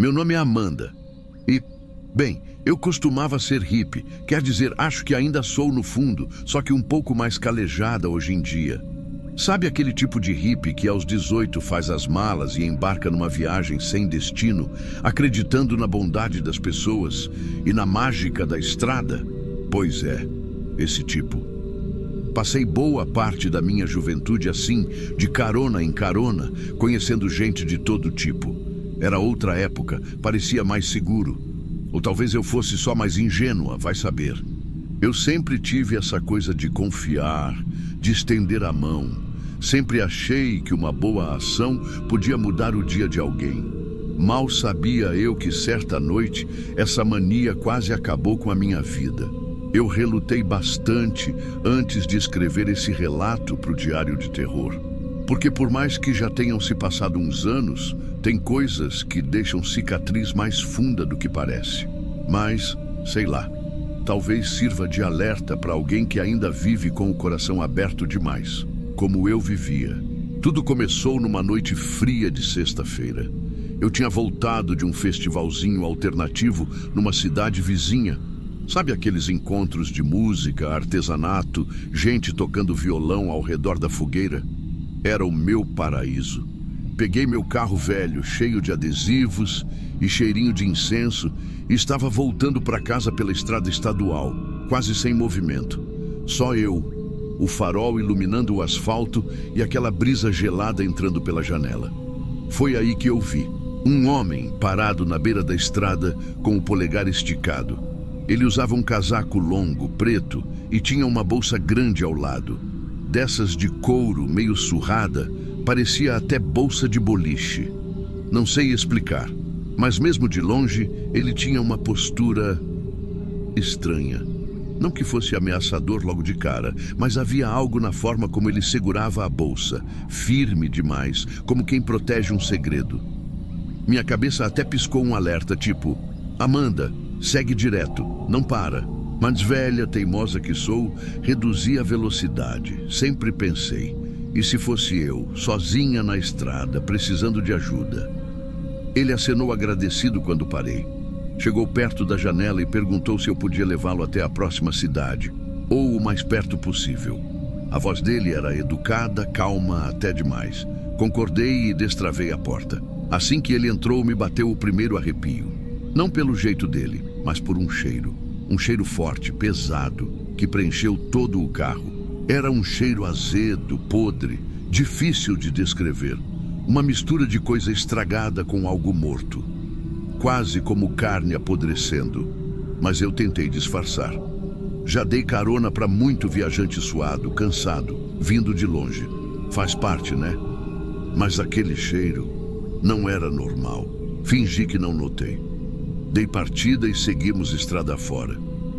Meu nome é Amanda. E, bem, eu costumava ser hippie. Quer dizer, acho que ainda sou no fundo, só que um pouco mais calejada hoje em dia. Sabe aquele tipo de hippie que aos 18 faz as malas e embarca numa viagem sem destino, acreditando na bondade das pessoas e na mágica da estrada? Pois é, esse tipo. Passei boa parte da minha juventude assim, de carona em carona, conhecendo gente de todo tipo. Era outra época, parecia mais seguro. Ou talvez eu fosse só mais ingênua, vai saber. Eu sempre tive essa coisa de confiar, de estender a mão. Sempre achei que uma boa ação podia mudar o dia de alguém. Mal sabia eu que certa noite essa mania quase acabou com a minha vida. Eu relutei bastante antes de escrever esse relato para o Diário de Terror. Porque por mais que já tenham se passado uns anos, tem coisas que deixam cicatriz mais funda do que parece. Mas, sei lá, talvez sirva de alerta para alguém que ainda vive com o coração aberto demais, como eu vivia. Tudo começou numa noite fria de sexta-feira. Eu tinha voltado de um festivalzinho alternativo numa cidade vizinha. Sabe aqueles encontros de música, artesanato, gente tocando violão ao redor da fogueira? Era o meu paraíso. Peguei meu carro velho, cheio de adesivos e cheirinho de incenso, e estava voltando para casa pela estrada estadual, quase sem movimento. Só eu, o farol iluminando o asfalto e aquela brisa gelada entrando pela janela. Foi aí que eu vi um homem parado na beira da estrada com o polegar esticado. Ele usava um casaco longo, preto, e tinha uma bolsa grande ao lado. Dessas de couro, meio surrada, parecia até bolsa de boliche. Não sei explicar, mas mesmo de longe, ele tinha uma postura estranha. Não que fosse ameaçador logo de cara, mas havia algo na forma como ele segurava a bolsa, firme demais, como quem protege um segredo. Minha cabeça até piscou um alerta, tipo: Amanda, segue direto, não para. Mas velha, teimosa que sou, reduzi a velocidade. Sempre pensei, e se fosse eu, sozinha na estrada, precisando de ajuda? Ele acenou agradecido quando parei. Chegou perto da janela e perguntou se eu podia levá-lo até a próxima cidade, ou o mais perto possível. A voz dele era educada, calma até demais. Concordei e destravei a porta. Assim que ele entrou, me bateu o primeiro arrepio. Não pelo jeito dele, mas por um cheiro. Um cheiro forte, pesado, que preencheu todo o carro. Era um cheiro azedo, podre, difícil de descrever. Uma mistura de coisa estragada com algo morto. Quase como carne apodrecendo. Mas eu tentei disfarçar. Já dei carona para muito viajante suado, cansado, vindo de longe. Faz parte, né? Mas aquele cheiro não era normal. Fingi que não notei. Dei partida e seguimos estrada fora.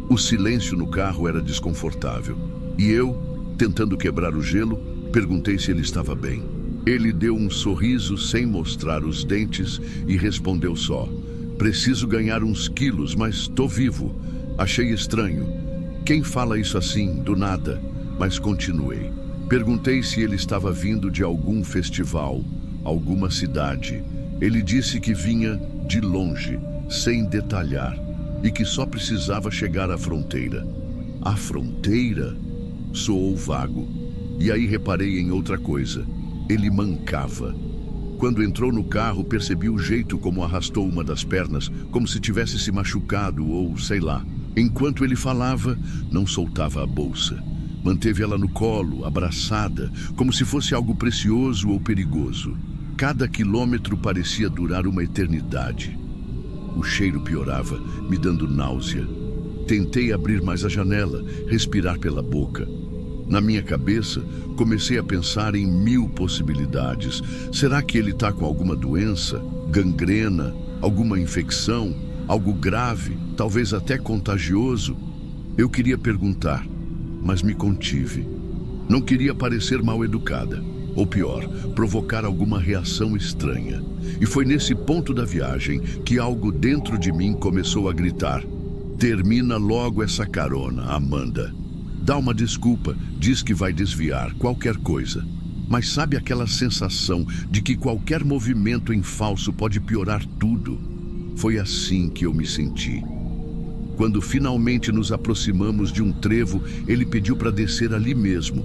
O silêncio no carro era desconfortável. E eu, tentando quebrar o gelo, perguntei se ele estava bem. Ele deu um sorriso sem mostrar os dentes e respondeu só: preciso ganhar uns quilos, mas tô vivo. Achei estranho. Quem fala isso assim, do nada? Mas continuei. Perguntei se ele estava vindo de algum festival, alguma cidade. Ele disse que vinha de longe, sem detalhar, e que só precisava chegar à fronteira. A fronteira? Soou vago. E aí reparei em outra coisa. Ele mancava. Quando entrou no carro, percebi o jeito como arrastou uma das pernas, como se tivesse se machucado ou sei lá. Enquanto ele falava, não soltava a bolsa. Manteve ela no colo, abraçada, como se fosse algo precioso ou perigoso. Cada quilômetro parecia durar uma eternidade. O cheiro piorava, me dando náusea. Tentei abrir mais a janela, respirar pela boca. Na minha cabeça, comecei a pensar em 1000 possibilidades. Será que ele está com alguma doença? Gangrena? Alguma infecção? Algo grave? Talvez até contagioso? Eu queria perguntar, mas me contive. Não queria parecer mal educada. Ou pior, provocar alguma reação estranha. E foi nesse ponto da viagem que algo dentro de mim começou a gritar: termina logo essa carona, Amanda. Dá uma desculpa, diz que vai desviar, qualquer coisa. Mas sabe aquela sensação de que qualquer movimento em falso pode piorar tudo? Foi assim que eu me senti. Quando finalmente nos aproximamos de um trevo, ele pediu para descer ali mesmo.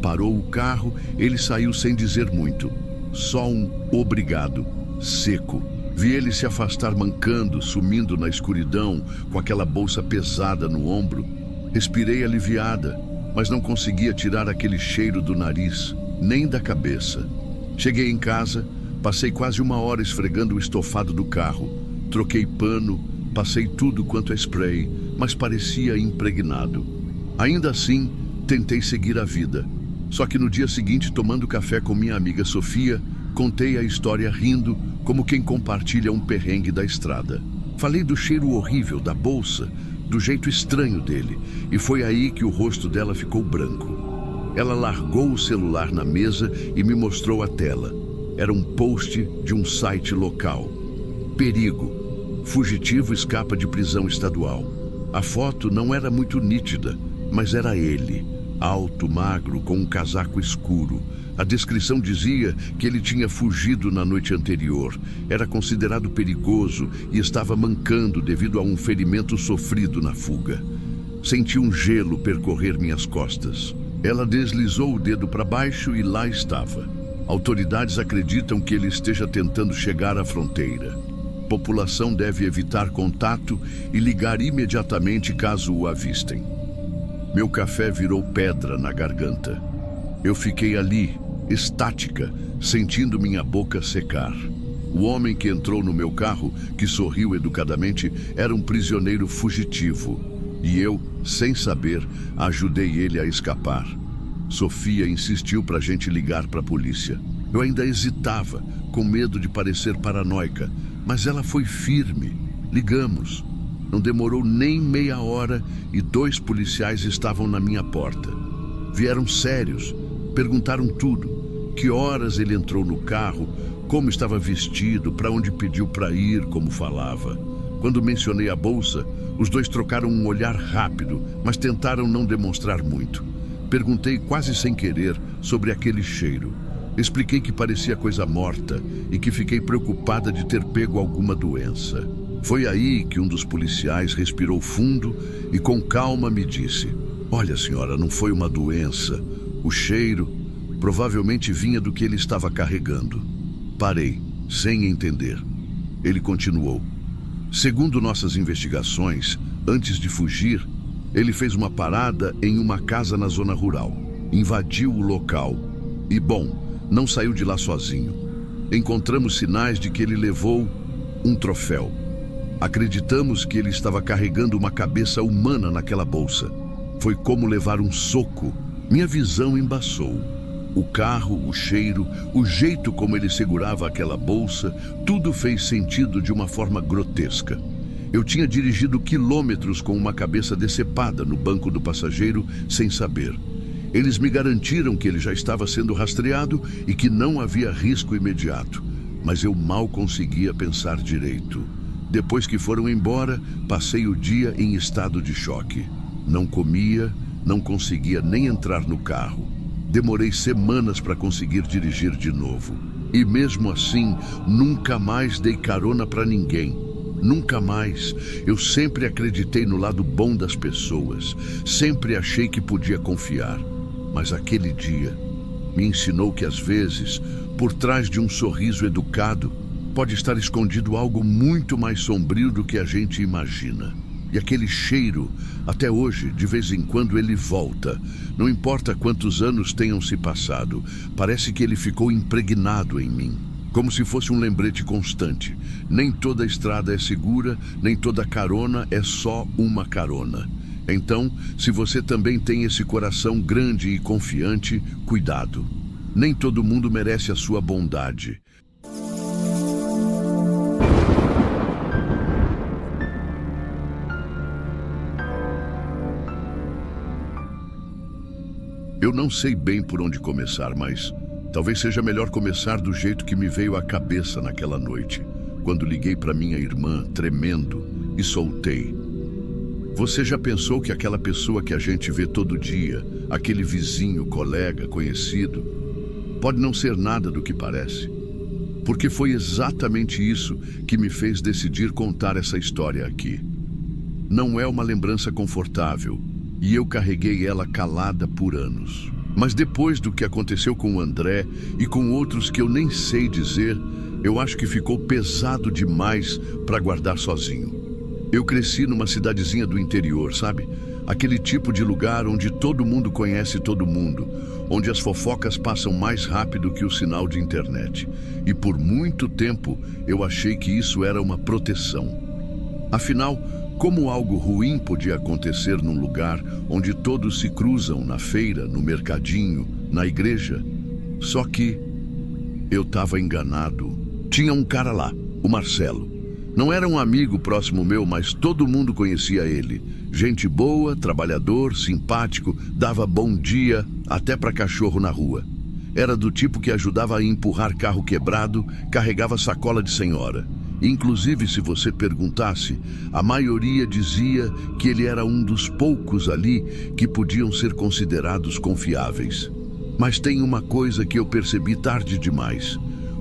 Parou o carro, ele saiu sem dizer muito. Só um obrigado, seco. Vi ele se afastar mancando, sumindo na escuridão, com aquela bolsa pesada no ombro. Respirei aliviada, mas não conseguia tirar aquele cheiro do nariz, nem da cabeça. Cheguei em casa, passei quase 1 hora esfregando o estofado do carro. Troquei pano, passei tudo quanto é spray, mas parecia impregnado. Ainda assim, tentei seguir a vida. Só que no dia seguinte, tomando café com minha amiga Sofia, contei a história rindo, como quem compartilha um perrengue da estrada. Falei do cheiro horrível da bolsa, do jeito estranho dele, e foi aí que o rosto dela ficou branco. Ela largou o celular na mesa e me mostrou a tela. Era um post de um site local. Perigo. Fugitivo escapa de prisão estadual. A foto não era muito nítida, mas era ele. Alto, magro, com um casaco escuro. A descrição dizia que ele tinha fugido na noite anterior. Era considerado perigoso e estava mancando devido a um ferimento sofrido na fuga. Senti um gelo percorrer minhas costas. Ela deslizou o dedo para baixo e lá estava. Autoridades acreditam que ele esteja tentando chegar à fronteira. População deve evitar contato e ligar imediatamente caso o avistem. Meu café virou pedra na garganta. Eu fiquei ali, estática, sentindo minha boca secar. O homem que entrou no meu carro, que sorriu educadamente, era um prisioneiro fugitivo. E eu, sem saber, ajudei ele a escapar. Sofia insistiu para a gente ligar para a polícia. Eu ainda hesitava, com medo de parecer paranoica, mas ela foi firme. Ligamos. Não demorou nem meia hora e 2 policiais estavam na minha porta. Vieram sérios, perguntaram tudo. Que horas ele entrou no carro, como estava vestido, para onde pediu para ir, como falava. Quando mencionei a bolsa, os 2 trocaram um olhar rápido, mas tentaram não demonstrar muito. Perguntei quase sem querer sobre aquele cheiro. Expliquei que parecia coisa morta e que fiquei preocupada de ter pego alguma doença. Foi aí que um dos policiais respirou fundo e com calma me disse: "Olha, senhora, não foi uma doença. O cheiro provavelmente vinha do que ele estava carregando." Parei, sem entender. Ele continuou: "Segundo nossas investigações, antes de fugir, ele fez uma parada em uma casa na zona rural. Invadiu o local e, bom, não saiu de lá sozinho. Encontramos sinais de que ele levou um troféu. Acreditamos que ele estava carregando uma cabeça humana naquela bolsa. Foi como levar um soco. Minha visão embaçou. O carro, o cheiro, o jeito como ele segurava aquela bolsa, tudo fez sentido de uma forma grotesca. Eu tinha dirigido quilômetros com uma cabeça decepada no banco do passageiro sem saber. Eles me garantiram que ele já estava sendo rastreado e que não havia risco imediato. Mas eu mal conseguia pensar direito. Depois que foram embora, passei o dia em estado de choque. Não comia, não conseguia nem entrar no carro. Demorei semanas para conseguir dirigir de novo. E mesmo assim, nunca mais dei carona para ninguém. Nunca mais. Eu sempre acreditei no lado bom das pessoas. Sempre achei que podia confiar. Mas aquele dia me ensinou que às vezes, por trás de um sorriso educado, pode estar escondido algo muito mais sombrio do que a gente imagina. E aquele cheiro, até hoje, de vez em quando ele volta. Não importa quantos anos tenham se passado, parece que ele ficou impregnado em mim. Como se fosse um lembrete constante. Nem toda estrada é segura, nem toda carona é só uma carona. Então, se você também tem esse coração grande e confiante, cuidado. Nem todo mundo merece a sua bondade. Eu não sei bem por onde começar, mas talvez seja melhor começar do jeito que me veio à cabeça naquela noite, quando liguei para minha irmã, tremendo, e soltei: "Você já pensou que aquela pessoa que a gente vê todo dia, aquele vizinho, colega, conhecido, pode não ser nada do que parece? porque foi exatamente isso que me fez decidir contar essa história aqui. Não é uma lembrança confortável, e eu carreguei ela calada por anos. Mas depois do que aconteceu com o André e com outros que eu nem sei dizer, eu acho que ficou pesado demais para guardar sozinho. Eu cresci numa cidadezinha do interior, sabe? Aquele tipo de lugar onde todo mundo conhece todo mundo, onde as fofocas passam mais rápido que o sinal de internet. E por muito tempo eu achei que isso era uma proteção. Afinal, como algo ruim podia acontecer num lugar onde todos se cruzam na feira, no mercadinho, na igreja? Só que eu estava enganado. Tinha um cara lá, o Marcelo. Não era um amigo próximo meu, mas todo mundo conhecia ele. Gente boa, trabalhador, simpático, dava bom dia até para cachorro na rua. Era do tipo que ajudava a empurrar carro quebrado, carregava sacola de senhora. Inclusive, se você perguntasse, a maioria dizia que ele era um dos poucos ali que podiam ser considerados confiáveis. Mas tem uma coisa que eu percebi tarde demais.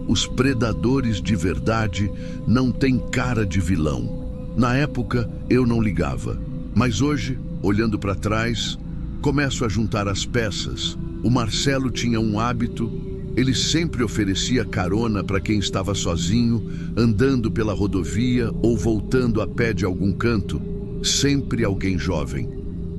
Os predadores de verdade não têm cara de vilão. Na época, eu não ligava. Mas hoje, olhando para trás, começo a juntar as peças. O Marcelo tinha um hábito. Ele sempre oferecia carona para quem estava sozinho, andando pela rodovia ou voltando a pé de algum canto. Sempre alguém jovem.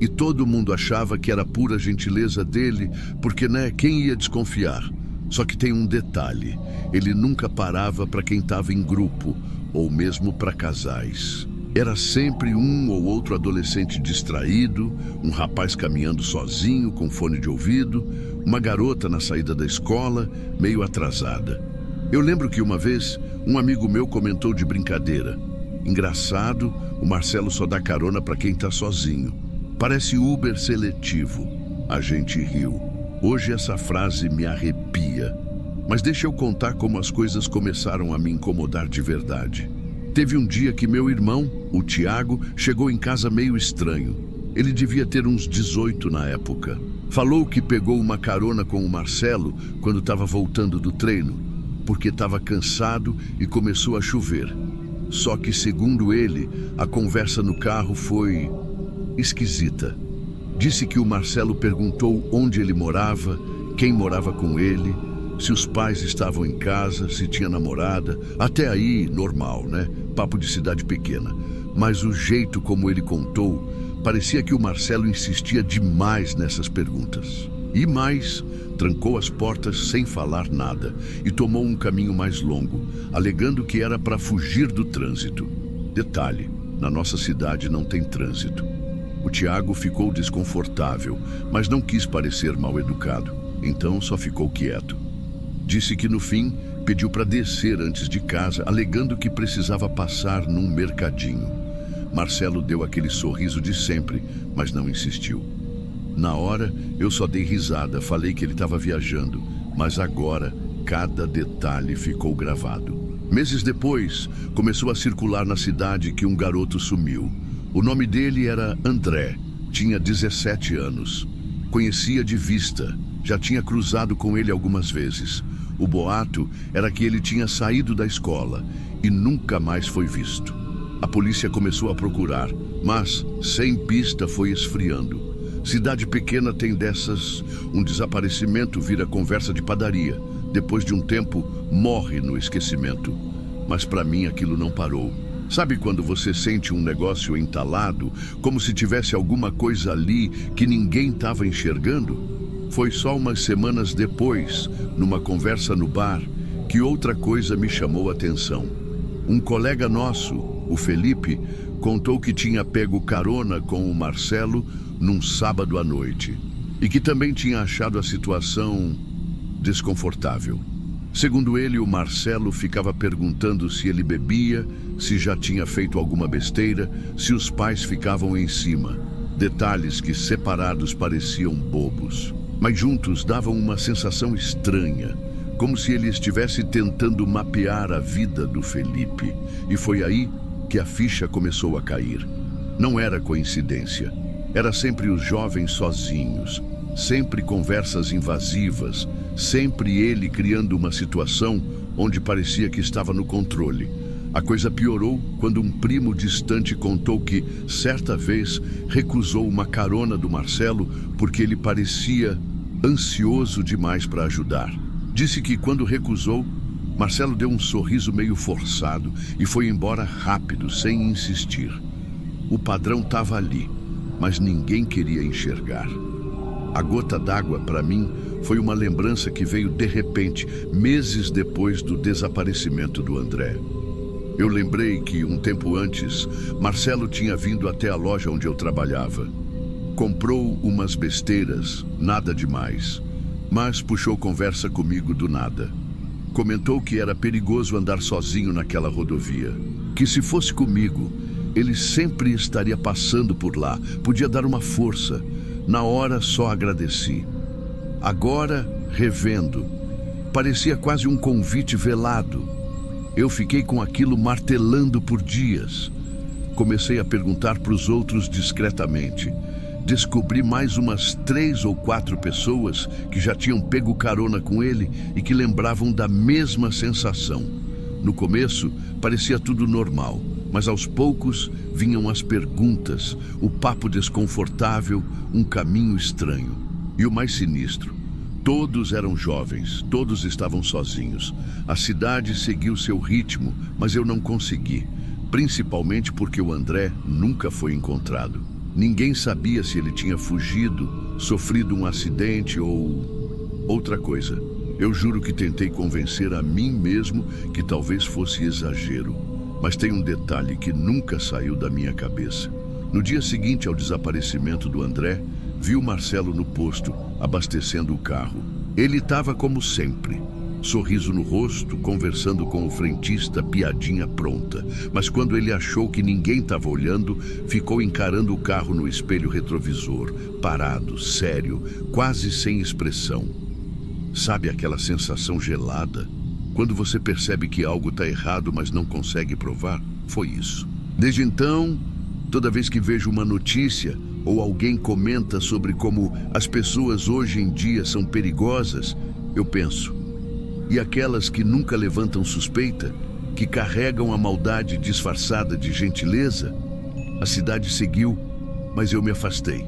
E todo mundo achava que era pura gentileza dele, porque, quem ia desconfiar? Só que tem um detalhe. Ele nunca parava para quem estava em grupo, ou mesmo para casais. Era sempre um ou outro adolescente distraído, um rapaz caminhando sozinho com fone de ouvido, uma garota na saída da escola, meio atrasada. Eu lembro que uma vez, um amigo meu comentou de brincadeira: engraçado, o Marcelo só dá carona para quem está sozinho. Parece Uber seletivo. A gente riu. Hoje essa frase me arrepia. Mas deixa eu contar como as coisas começaram a me incomodar de verdade. Teve um dia que meu irmão, o Tiago, chegou em casa meio estranho. Ele devia ter uns 18 na época. Falou que pegou uma carona com o Marcelo quando estava voltando do treino, porque estava cansado e começou a chover. Só que, segundo ele, a conversa no carro foi esquisita. Disse que o Marcelo perguntou onde ele morava, quem morava com ele, se os pais estavam em casa, se tinha namorada. Até aí, normal, Papo de cidade pequena. Mas o jeito como ele contou, parecia que o Marcelo insistia demais nessas perguntas. E mais, trancou as portas sem falar nada e tomou um caminho mais longo, alegando que era para fugir do trânsito. Detalhe, na nossa cidade não tem trânsito. O Tiago ficou desconfortável, mas não quis parecer mal educado, então só ficou quieto. Disse que no fim pediu para descer antes de casa, alegando que precisava passar num mercadinho. Marcelo deu aquele sorriso de sempre, mas não insistiu. Na hora, eu só dei risada, falei que ele estava viajando, mas agora cada detalhe ficou gravado. Meses depois, começou a circular na cidade que um garoto sumiu. O nome dele era André, tinha 17 anos. Conhecia de vista, já tinha cruzado com ele algumas vezes. O boato era que ele tinha saído da escola e nunca mais foi visto. A polícia começou a procurar, mas sem pista foi esfriando. Cidade pequena tem dessas, um desaparecimento vira conversa de padaria. Depois de um tempo, morre no esquecimento. Mas para mim aquilo não parou. Sabe quando você sente um negócio entalado, como se tivesse alguma coisa ali que ninguém estava enxergando? Foi só umas semanas depois, numa conversa no bar, que outra coisa me chamou a atenção. Um colega nosso, o Felipe, contou que tinha pego carona com o Marcelo num sábado à noite e que também tinha achado a situação desconfortável. Segundo ele, o Marcelo ficava perguntando se ele bebia, se já tinha feito alguma besteira, se os pais ficavam em cima. Detalhes que separados pareciam bobos, mas juntos davam uma sensação estranha, como se ele estivesse tentando mapear a vida do Felipe. E foi aí que a ficha começou a cair. Não era coincidência. Era sempre os jovens sozinhos, sempre conversas invasivas, sempre ele criando uma situação onde parecia que estava no controle. A coisa piorou quando um primo distante contou que, certa vez, recusou uma carona do Marcelo porque ele parecia ansioso demais para ajudar. Disse que, quando recusou, Marcelo deu um sorriso meio forçado e foi embora rápido, sem insistir. O padrão estava ali, mas ninguém queria enxergar. A gota d'água, para mim, foi uma lembrança que veio de repente, meses depois do desaparecimento do André. Eu lembrei que, um tempo antes, Marcelo tinha vindo até a loja onde eu trabalhava. Comprou umas besteiras, nada demais, mas puxou conversa comigo do nada. Comentou que era perigoso andar sozinho naquela rodovia, que se fosse comigo, ele sempre estaria passando por lá, podia dar uma força. Na hora só agradeci. Agora, revendo, parecia quase um convite velado. Eu fiquei com aquilo martelando por dias. Comecei a perguntar para os outros discretamente. Descobri mais umas 3 ou 4 pessoas que já tinham pego carona com ele e que lembravam da mesma sensação. No começo, parecia tudo normal, mas aos poucos vinham as perguntas, o papo desconfortável, um caminho estranho. E o mais sinistro, todos eram jovens, todos estavam sozinhos. A cidade seguiu seu ritmo, mas eu não consegui, principalmente porque o André nunca foi encontrado. Ninguém sabia se ele tinha fugido, sofrido um acidente ou outra coisa. Eu juro que tentei convencer a mim mesmo que talvez fosse exagero, mas tem um detalhe que nunca saiu da minha cabeça. No dia seguinte ao desaparecimento do André, vi o Marcelo no posto, abastecendo o carro. Ele estava como sempre, sorriso no rosto, conversando com o frentista, piadinha pronta. Mas quando ele achou que ninguém estava olhando, ficou encarando o carro no espelho retrovisor, parado, sério, quase sem expressão. Sabe aquela sensação gelada? Quando você percebe que algo está errado, mas não consegue provar? Foi isso. Desde então, toda vez que vejo uma notícia ou alguém comenta sobre como as pessoas hoje em dia são perigosas, eu penso: e aquelas que nunca levantam suspeita, que carregam a maldade disfarçada de gentileza? A cidade seguiu, mas eu me afastei.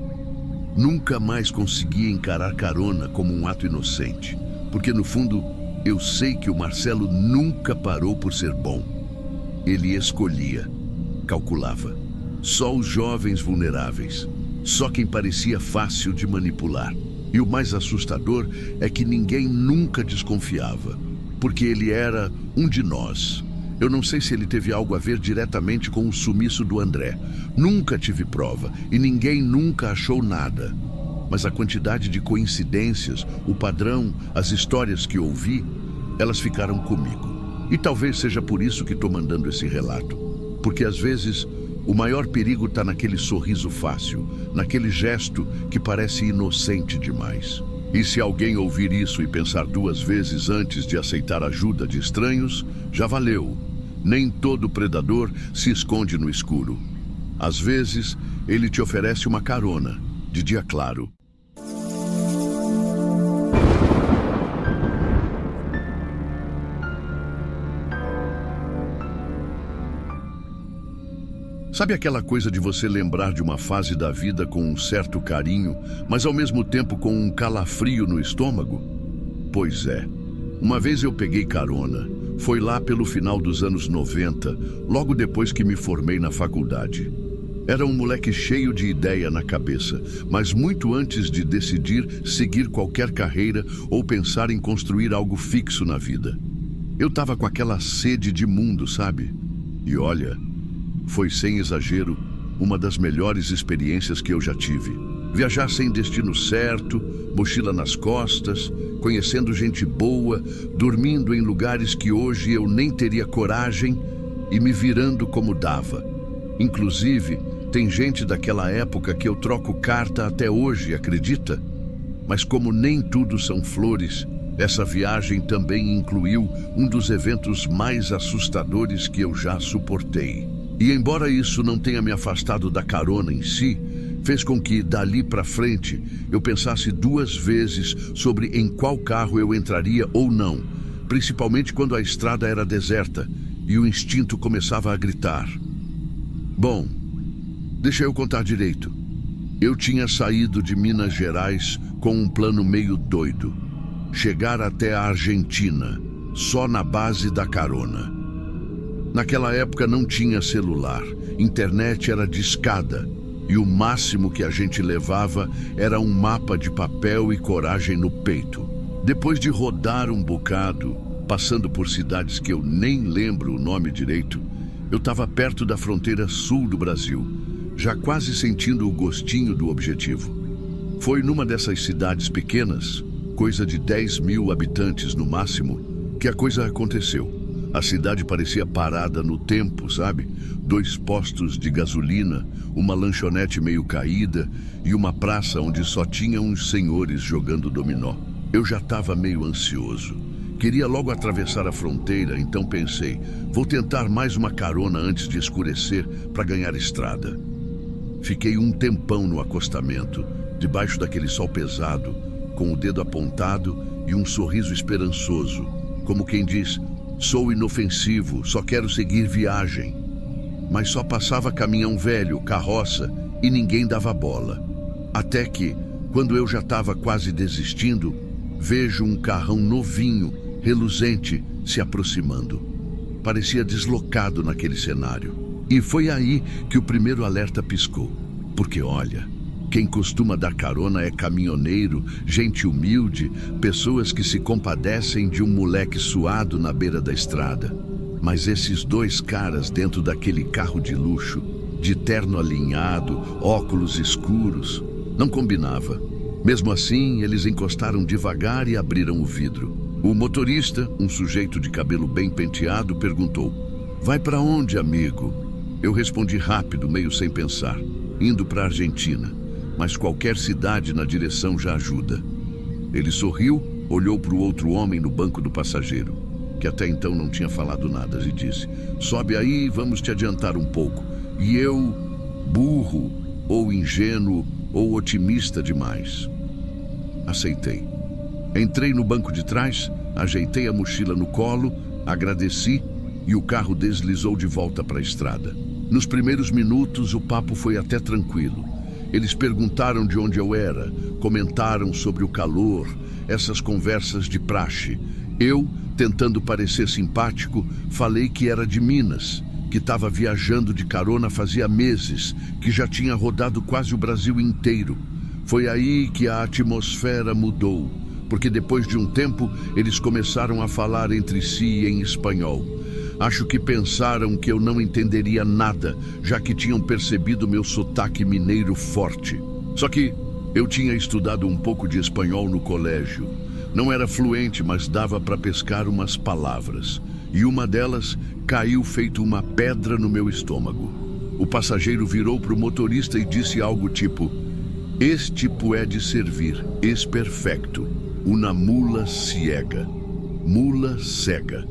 Nunca mais consegui encarar carona como um ato inocente, porque no fundo eu sei que o Marcelo nunca parou por ser bom. Ele escolhia, calculava. Só os jovens vulneráveis, só quem parecia fácil de manipular. E o mais assustador é que ninguém nunca desconfiava, porque ele era um de nós. Eu não sei se ele teve algo a ver diretamente com o sumiço do André. Nunca tive prova e ninguém nunca achou nada. Mas a quantidade de coincidências, o padrão, as histórias que ouvi, elas ficaram comigo. E talvez seja por isso que estou mandando esse relato. Porque às vezes o maior perigo está naquele sorriso fácil, naquele gesto que parece inocente demais. E se alguém ouvir isso e pensar 2 vezes antes de aceitar ajuda de estranhos, já valeu. Nem todo predador se esconde no escuro. Às vezes, ele te oferece uma carona, de dia claro. Sabe aquela coisa de você lembrar de uma fase da vida com um certo carinho, mas ao mesmo tempo com um calafrio no estômago? Pois é. Uma vez eu peguei carona. Foi lá pelo final dos anos 90, logo depois que me formei na faculdade. Era um moleque cheio de ideia na cabeça, mas muito antes de decidir seguir qualquer carreira ou pensar em construir algo fixo na vida. Eu estava com aquela sede de mundo, sabe? E olha, foi sem exagero uma das melhores experiências que eu já tive. Viajar sem destino certo, mochila nas costas, conhecendo gente boa, dormindo em lugares que hoje eu nem teria coragem e me virando como dava. Inclusive, tem gente daquela época que eu troco carta até hoje, acredita? Mas como nem tudo são flores, essa viagem também incluiu um dos eventos mais assustadores que eu já suportei. E embora isso não tenha me afastado da carona em si, fez com que, dali para frente, eu pensasse 2 vezes sobre em qual carro eu entraria ou não, principalmente quando a estrada era deserta e o instinto começava a gritar. Bom, deixa eu contar direito. Eu tinha saído de Minas Gerais com um plano meio doido. Chegar até a Argentina, só na base da carona. Naquela época não tinha celular, internet era discada e o máximo que a gente levava era um mapa de papel e coragem no peito. Depois de rodar um bocado, passando por cidades que eu nem lembro o nome direito, eu estava perto da fronteira sul do Brasil, já quase sentindo o gostinho do objetivo. Foi numa dessas cidades pequenas, coisa de 10 mil habitantes no máximo, que a coisa aconteceu. A cidade parecia parada no tempo, sabe? 2 postos de gasolina, uma lanchonete meio caída e uma praça onde só tinha uns senhores jogando dominó. Eu já estava meio ansioso. Queria logo atravessar a fronteira, então pensei, vou tentar mais uma carona antes de escurecer para ganhar estrada. Fiquei um tempão no acostamento, debaixo daquele sol pesado, com o dedo apontado e um sorriso esperançoso, como quem diz, sou inofensivo, só quero seguir viagem. Mas só passava caminhão velho, carroça, e ninguém dava bola. Até que, quando eu já estava quase desistindo, vejo um carrão novinho, reluzente, se aproximando. Parecia deslocado naquele cenário. E foi aí que o primeiro alerta piscou. Porque olha, quem costuma dar carona é caminhoneiro, gente humilde, pessoas que se compadecem de um moleque suado na beira da estrada. Mas esses 2 caras dentro daquele carro de luxo, de terno alinhado, óculos escuros, não combinava. Mesmo assim, eles encostaram devagar e abriram o vidro. O motorista, um sujeito de cabelo bem penteado, perguntou: vai para onde, amigo? Eu respondi rápido, meio sem pensar: indo para a Argentina, mas qualquer cidade na direção já ajuda. Ele sorriu, olhou para o outro homem no banco do passageiro, que até então não tinha falado nada, e disse: sobe aí, vamos te adiantar um pouco. E eu, burro, ou ingênuo, ou otimista demais, aceitei. Entrei no banco de trás, ajeitei a mochila no colo, agradeci e o carro deslizou de volta para a estrada. Nos primeiros minutos o papo foi até tranquilo. Eles perguntaram de onde eu era, comentaram sobre o calor, essas conversas de praxe. Eu, tentando parecer simpático, falei que era de Minas, que estava viajando de carona fazia meses, que já tinha rodado quase o Brasil inteiro. Foi aí que a atmosfera mudou, porque depois de um tempo eles começaram a falar entre si em espanhol. Acho que pensaram que eu não entenderia nada, já que tinham percebido meu sotaque mineiro forte. Só que eu tinha estudado um pouco de espanhol no colégio. Não era fluente, mas dava para pescar umas palavras. E uma delas caiu feito uma pedra no meu estômago. O passageiro virou para o motorista e disse algo tipo: este puede servir, es perfecto, una mula ciega. Mula cega.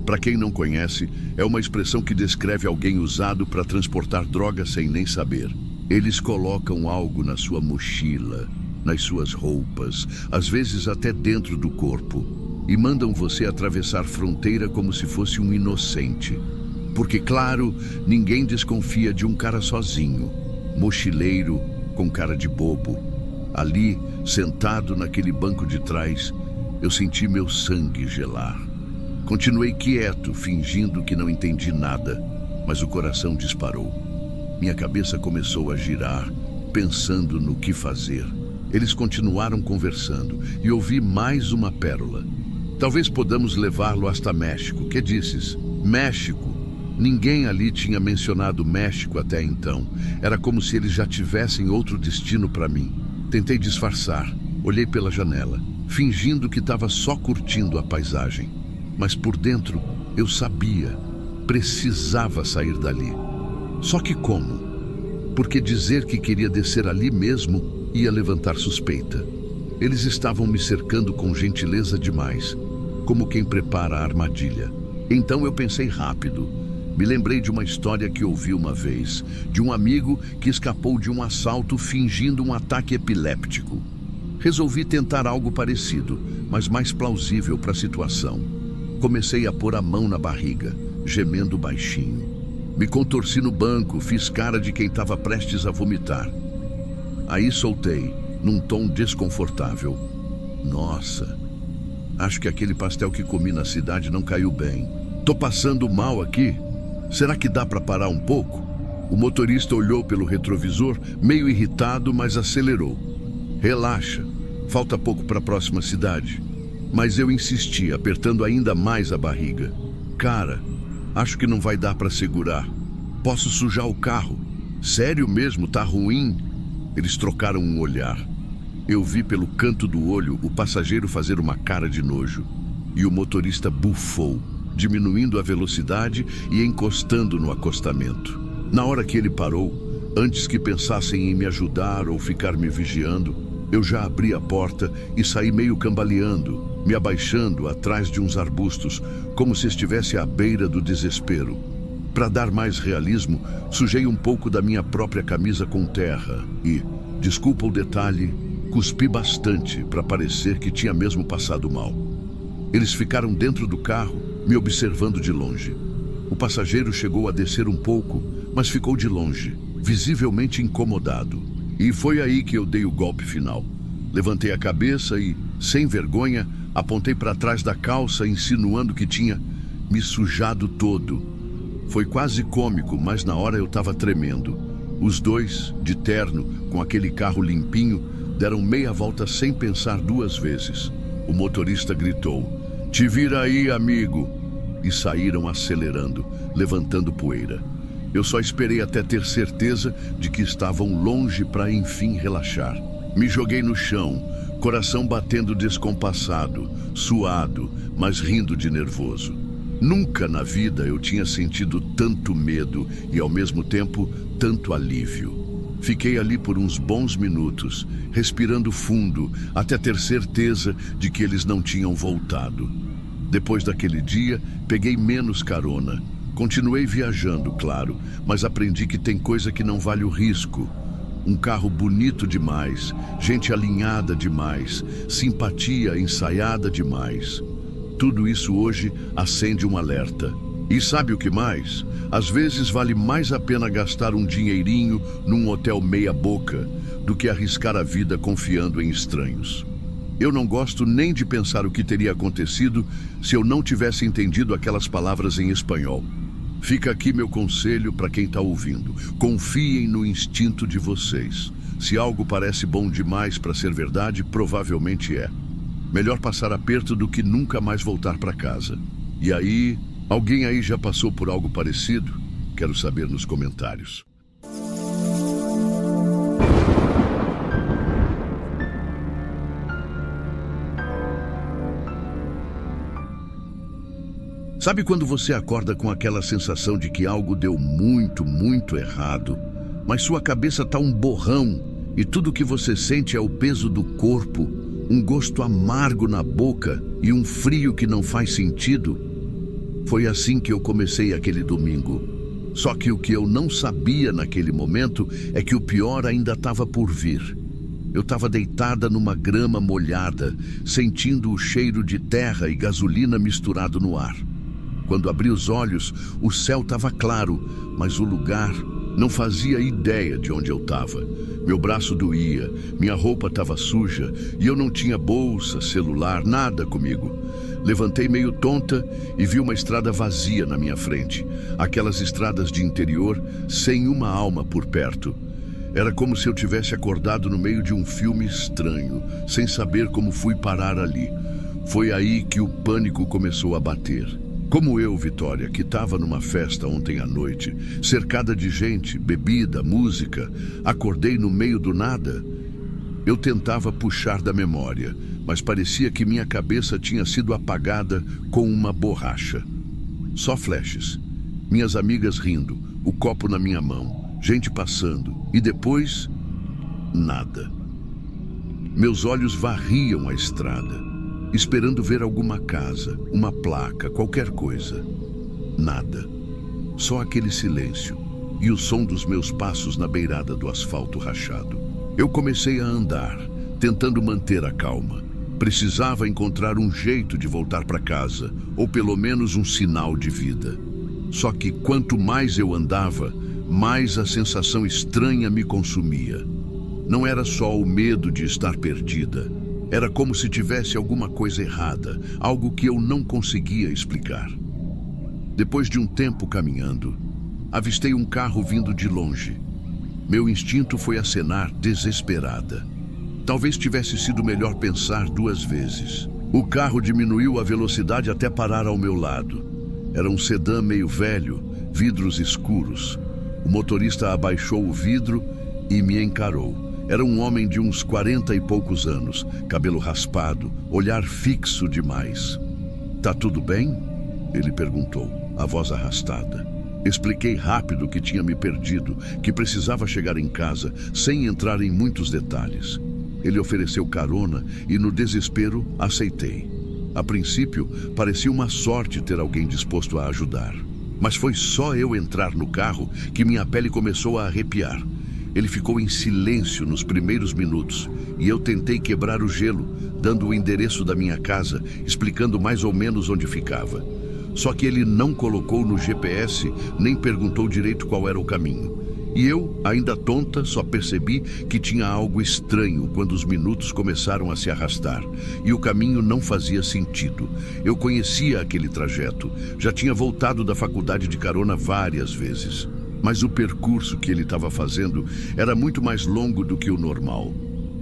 Para quem não conhece, é uma expressão que descreve alguém usado para transportar drogas sem nem saber. Eles colocam algo na sua mochila, nas suas roupas, às vezes até dentro do corpo, e mandam você atravessar fronteira como se fosse um inocente. Porque, claro, ninguém desconfia de um cara sozinho, mochileiro com cara de bobo. Ali, sentado naquele banco de trás, eu senti meu sangue gelar. Continuei quieto, fingindo que não entendi nada, mas o coração disparou. Minha cabeça começou a girar, pensando no que fazer. Eles continuaram conversando e ouvi mais uma pérola. Talvez podamos levá-lo hasta México. Que disses? México? Ninguém ali tinha mencionado México até então. Era como se eles já tivessem outro destino para mim. Tentei disfarçar. Olhei pela janela, fingindo que estava só curtindo a paisagem. Mas por dentro, eu sabia, precisava sair dali. Só que como? Porque dizer que queria descer ali mesmo ia levantar suspeita. Eles estavam me cercando com gentileza demais, como quem prepara a armadilha. Então eu pensei rápido. Me lembrei de uma história que ouvi uma vez, de um amigo que escapou de um assalto fingindo um ataque epiléptico. Resolvi tentar algo parecido, mas mais plausível para a situação. Comecei a pôr a mão na barriga, gemendo baixinho. Me contorci no banco, fiz cara de quem estava prestes a vomitar. Aí soltei, num tom desconfortável: nossa, acho que aquele pastel que comi na cidade não caiu bem. Tô passando mal aqui. Será que dá para parar um pouco? O motorista olhou pelo retrovisor, meio irritado, mas acelerou. Relaxa, falta pouco para a próxima cidade. Mas eu insisti, apertando ainda mais a barriga. Cara, acho que não vai dar para segurar. Posso sujar o carro. Sério mesmo, tá ruim? Eles trocaram um olhar. Eu vi pelo canto do olho o passageiro fazer uma cara de nojo. E o motorista bufou, diminuindo a velocidade e encostando no acostamento. Na hora que ele parou, antes que pensassem em me ajudar ou ficar me vigiando, eu já abri a porta e saí meio cambaleando, me abaixando atrás de uns arbustos, como se estivesse à beira do desespero. Para dar mais realismo, sujei um pouco da minha própria camisa com terra e, desculpa o detalhe, cuspi bastante para parecer que tinha mesmo passado mal. Eles ficaram dentro do carro, me observando de longe. O passageiro chegou a descer um pouco, mas ficou de longe, visivelmente incomodado. E foi aí que eu dei o golpe final. Levantei a cabeça e, sem vergonha, apontei para trás da calça, insinuando que tinha me sujado todo. Foi quase cômico, mas na hora eu estava tremendo. Os dois, de terno, com aquele carro limpinho, deram meia volta sem pensar duas vezes. O motorista gritou: "Te vira aí, amigo!" E saíram acelerando, levantando poeira. Eu só esperei até ter certeza de que estavam longe para enfim relaxar. Me joguei no chão, coração batendo descompassado, suado, mas rindo de nervoso. Nunca na vida eu tinha sentido tanto medo e, ao mesmo tempo, tanto alívio. Fiquei ali por uns bons minutos, respirando fundo, até ter certeza de que eles não tinham voltado. Depois daquele dia, peguei menos carona. Continuei viajando, claro, mas aprendi que tem coisa que não vale o risco. Um carro bonito demais, gente alinhada demais, simpatia ensaiada demais. Tudo isso hoje acende um alerta. E sabe o que mais? Às vezes vale mais a pena gastar um dinheirinho num hotel meia-boca do que arriscar a vida confiando em estranhos. Eu não gosto nem de pensar o que teria acontecido se eu não tivesse entendido aquelas palavras em espanhol. Fica aqui meu conselho para quem está ouvindo. Confiem no instinto de vocês. Se algo parece bom demais para ser verdade, provavelmente é. Melhor passar aperto do que nunca mais voltar para casa. E aí, alguém aí já passou por algo parecido? Quero saber nos comentários. Sabe quando você acorda com aquela sensação de que algo deu muito, muito errado, mas sua cabeça está um borrão e tudo que você sente é o peso do corpo, um gosto amargo na boca e um frio que não faz sentido? Foi assim que eu comecei aquele domingo. Só que o que eu não sabia naquele momento é que o pior ainda estava por vir. Eu estava deitada numa grama molhada, sentindo o cheiro de terra e gasolina misturado no ar. Quando abri os olhos, o céu estava claro, mas o lugar não fazia ideia de onde eu estava. Meu braço doía, minha roupa estava suja e eu não tinha bolsa, celular, nada comigo. Levantei meio tonta e vi uma estrada vazia na minha frente. Aquelas estradas de interior sem uma alma por perto. Era como se eu tivesse acordado no meio de um filme estranho, sem saber como fui parar ali. Foi aí que o pânico começou a bater. Como eu, Vitória, que estava numa festa ontem à noite, cercada de gente, bebida, música, acordei no meio do nada. Eu tentava puxar da memória, mas parecia que minha cabeça tinha sido apagada com uma borracha. Só flashes. Minhas amigas rindo, o copo na minha mão, gente passando, e depois, nada. Meus olhos varriam a estrada, esperando ver alguma casa, uma placa, qualquer coisa. Nada. Só aquele silêncio e o som dos meus passos na beirada do asfalto rachado. Eu comecei a andar, tentando manter a calma. Precisava encontrar um jeito de voltar para casa, ou pelo menos um sinal de vida. Só que quanto mais eu andava, mais a sensação estranha me consumia. Não era só o medo de estar perdida. Era como se tivesse alguma coisa errada, algo que eu não conseguia explicar. Depois de um tempo caminhando, avistei um carro vindo de longe. Meu instinto foi acenar desesperada. Talvez tivesse sido melhor pensar 2 vezes. O carro diminuiu a velocidade até parar ao meu lado. Era um sedã meio velho, vidros escuros. O motorista abaixou o vidro e me encarou. Era um homem de uns 40 e poucos anos, cabelo raspado, olhar fixo demais. "Tá tudo bem?" Ele perguntou, a voz arrastada. Expliquei rápido que tinha me perdido, que precisava chegar em casa, sem entrar em muitos detalhes. Ele ofereceu carona e, no desespero, aceitei. A princípio, parecia uma sorte ter alguém disposto a ajudar. Mas foi só eu entrar no carro que minha pele começou a arrepiar. Ele ficou em silêncio nos primeiros minutos e eu tentei quebrar o gelo, dando o endereço da minha casa, explicando mais ou menos onde ficava. Só que ele não colocou no GPS, nem perguntou direito qual era o caminho. E eu, ainda tonta, só percebi que tinha algo estranho quando os minutos começaram a se arrastar. E o caminho não fazia sentido. Eu conhecia aquele trajeto. Já tinha voltado da faculdade de carona várias vezes. Mas o percurso que ele estava fazendo era muito mais longo do que o normal.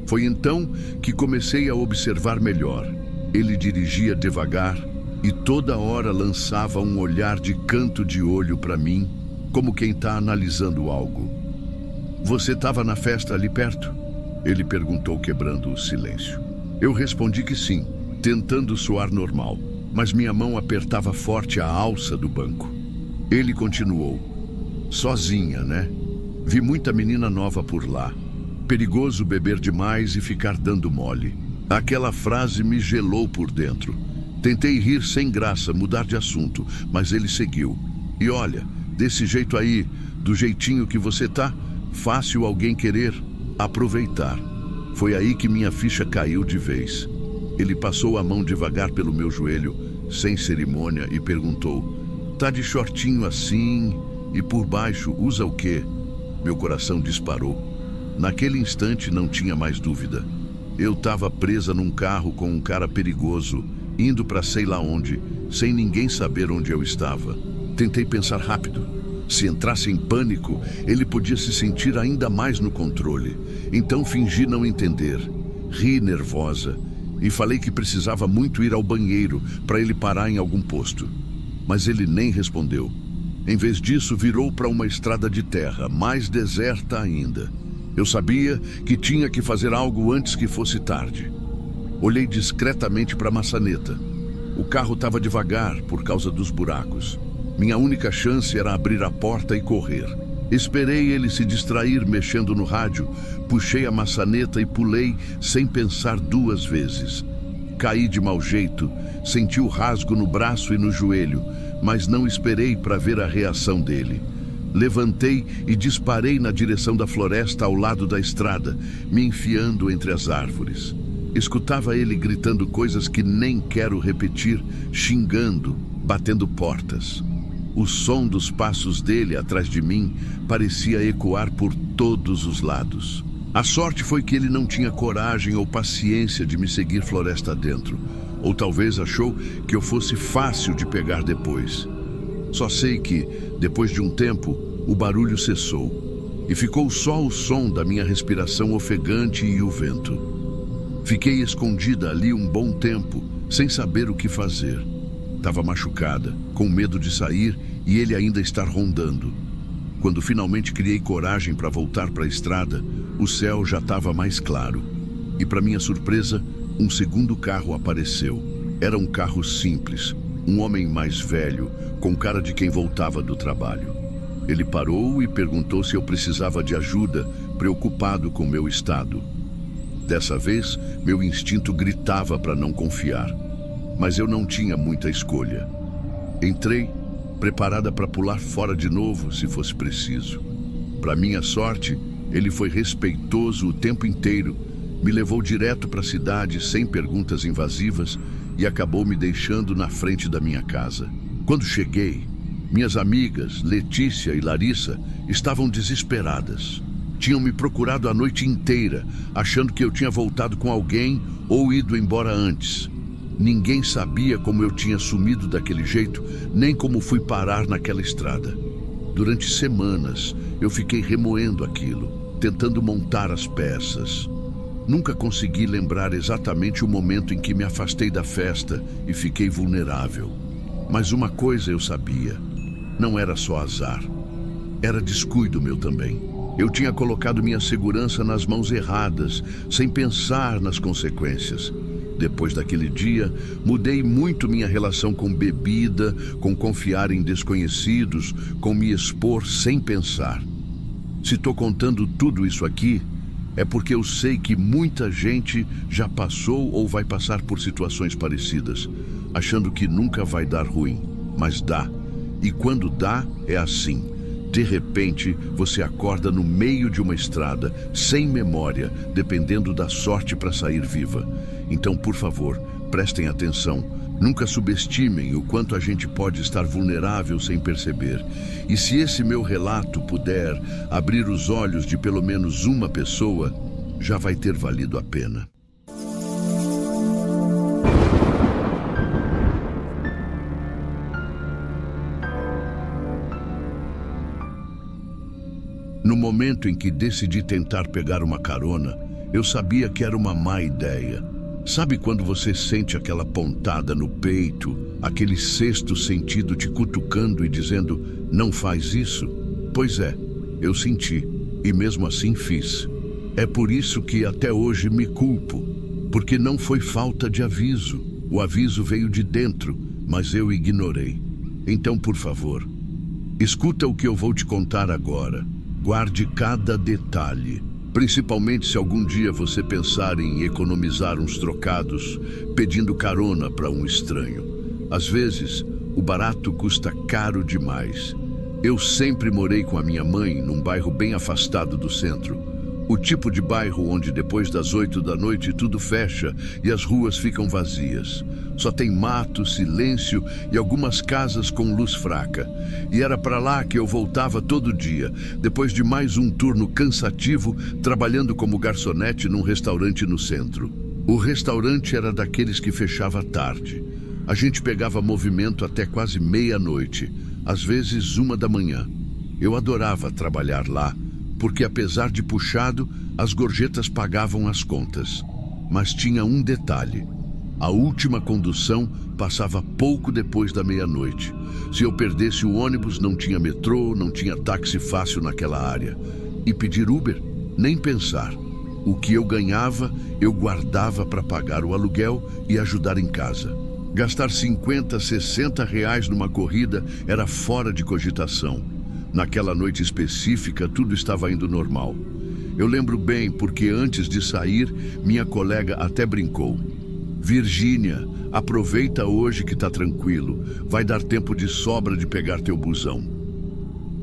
Foi então que comecei a observar melhor. Ele dirigia devagar e toda hora lançava um olhar de canto de olho para mim, como quem está analisando algo. "Você estava na festa ali perto?" Ele perguntou, quebrando o silêncio. Eu respondi que sim, tentando soar normal, mas minha mão apertava forte a alça do banco. Ele continuou. "Sozinha, né? Vi muita menina nova por lá. Perigoso beber demais e ficar dando mole." Aquela frase me gelou por dentro. Tentei rir sem graça, mudar de assunto, mas ele seguiu. "E olha, desse jeito aí, do jeitinho que você tá, fácil alguém querer aproveitar." Foi aí que minha ficha caiu de vez. Ele passou a mão devagar pelo meu joelho, sem cerimônia, e perguntou: "Tá de shortinho assim e por baixo usa o quê?" Meu coração disparou. Naquele instante não tinha mais dúvida. Eu estava presa num carro com um cara perigoso, indo para sei lá onde, sem ninguém saber onde eu estava. Tentei pensar rápido. Se entrasse em pânico, ele podia se sentir ainda mais no controle. Então fingi não entender. Ri nervosa e falei que precisava muito ir ao banheiro para ele parar em algum posto. Mas ele nem respondeu. Em vez disso, virou para uma estrada de terra, mais deserta ainda. Eu sabia que tinha que fazer algo antes que fosse tarde. Olhei discretamente para a maçaneta. O carro estava devagar por causa dos buracos. Minha única chance era abrir a porta e correr. Esperei ele se distrair mexendo no rádio, puxei a maçaneta e pulei sem pensar 2 vezes. Caí de mau jeito, senti o rasgo no braço e no joelho, mas não esperei para ver a reação dele. Levantei e disparei na direção da floresta ao lado da estrada, me enfiando entre as árvores. Escutava ele gritando coisas que nem quero repetir, xingando, batendo portas. O som dos passos dele atrás de mim parecia ecoar por todos os lados. A sorte foi que ele não tinha coragem ou paciência de me seguir floresta dentro, ou talvez achou que eu fosse fácil de pegar depois. Só sei que, depois de um tempo, o barulho cessou e ficou só o som da minha respiração ofegante e o vento. Fiquei escondida ali um bom tempo, sem saber o que fazer. Estava machucada, com medo de sair e ele ainda estar rondando. Quando finalmente criei coragem para voltar para a estrada, o céu já estava mais claro. E, para minha surpresa, um segundo carro apareceu. Era um carro simples, um homem mais velho, com cara de quem voltava do trabalho. Ele parou e perguntou se eu precisava de ajuda, preocupado com meu estado. Dessa vez, meu instinto gritava para não confiar. Mas eu não tinha muita escolha. Entrei, preparada para pular fora de novo, se fosse preciso. Para minha sorte, ele foi respeitoso o tempo inteiro Me levou direto para a cidade sem perguntas invasivas e acabou me deixando na frente da minha casa. Quando cheguei, minhas amigas, Letícia e Larissa, estavam desesperadas. Tinham me procurado a noite inteira, achando que eu tinha voltado com alguém ou ido embora antes. Ninguém sabia como eu tinha sumido daquele jeito, nem como fui parar naquela estrada. Durante semanas, eu fiquei remoendo aquilo, tentando montar as peças. Nunca consegui lembrar exatamente o momento em que me afastei da festa e fiquei vulnerável. Mas uma coisa eu sabia, não era só azar, era descuido meu também. Eu tinha colocado minha segurança nas mãos erradas, sem pensar nas consequências. Depois daquele dia, mudei muito minha relação com bebida, com confiar em desconhecidos, com me expor sem pensar. Se estou contando tudo isso aqui, é porque eu sei que muita gente já passou ou vai passar por situações parecidas, achando que nunca vai dar ruim, mas dá. E quando dá, é assim. De repente, você acorda no meio de uma estrada, sem memória, dependendo da sorte para sair viva. Então, por favor, prestem atenção. Nunca subestimem o quanto a gente pode estar vulnerável sem perceber. E se esse meu relato puder abrir os olhos de pelo menos uma pessoa, já vai ter valido a pena. No momento em que decidi tentar pegar uma carona, eu sabia que era uma má ideia. Sabe quando você sente aquela pontada no peito, aquele sexto sentido te cutucando e dizendo, não faz isso? Pois é, eu senti, e mesmo assim fiz. É por isso que até hoje me culpo, porque não foi falta de aviso. O aviso veio de dentro, mas eu ignorei. Então, por favor, escuta o que eu vou te contar agora. Guarde cada detalhe, principalmente se algum dia você pensar em economizar uns trocados pedindo carona para um estranho. Às vezes, o barato custa caro demais. Eu sempre morei com a minha mãe num bairro bem afastado do centro. O tipo de bairro onde depois das 8 da noite tudo fecha e as ruas ficam vazias. Só tem mato, silêncio e algumas casas com luz fraca. E era para lá que eu voltava todo dia, depois de mais um turno cansativo, trabalhando como garçonete num restaurante no centro. O restaurante era daqueles que fechava tarde. A gente pegava movimento até quase meia-noite, às vezes 1 da manhã. Eu adorava trabalhar lá, porque apesar de puxado, as gorjetas pagavam as contas. Mas tinha um detalhe. A última condução passava pouco depois da meia-noite. Se eu perdesse o ônibus, não tinha metrô, não tinha táxi fácil naquela área. E pedir Uber? Nem pensar. O que eu ganhava, eu guardava para pagar o aluguel e ajudar em casa. Gastar 50, 60 reais numa corrida era fora de cogitação. Naquela noite específica, tudo estava indo normal. Eu lembro bem porque antes de sair, minha colega até brincou. Virgínia, aproveita hoje que tá tranquilo. Vai dar tempo de sobra de pegar teu busão.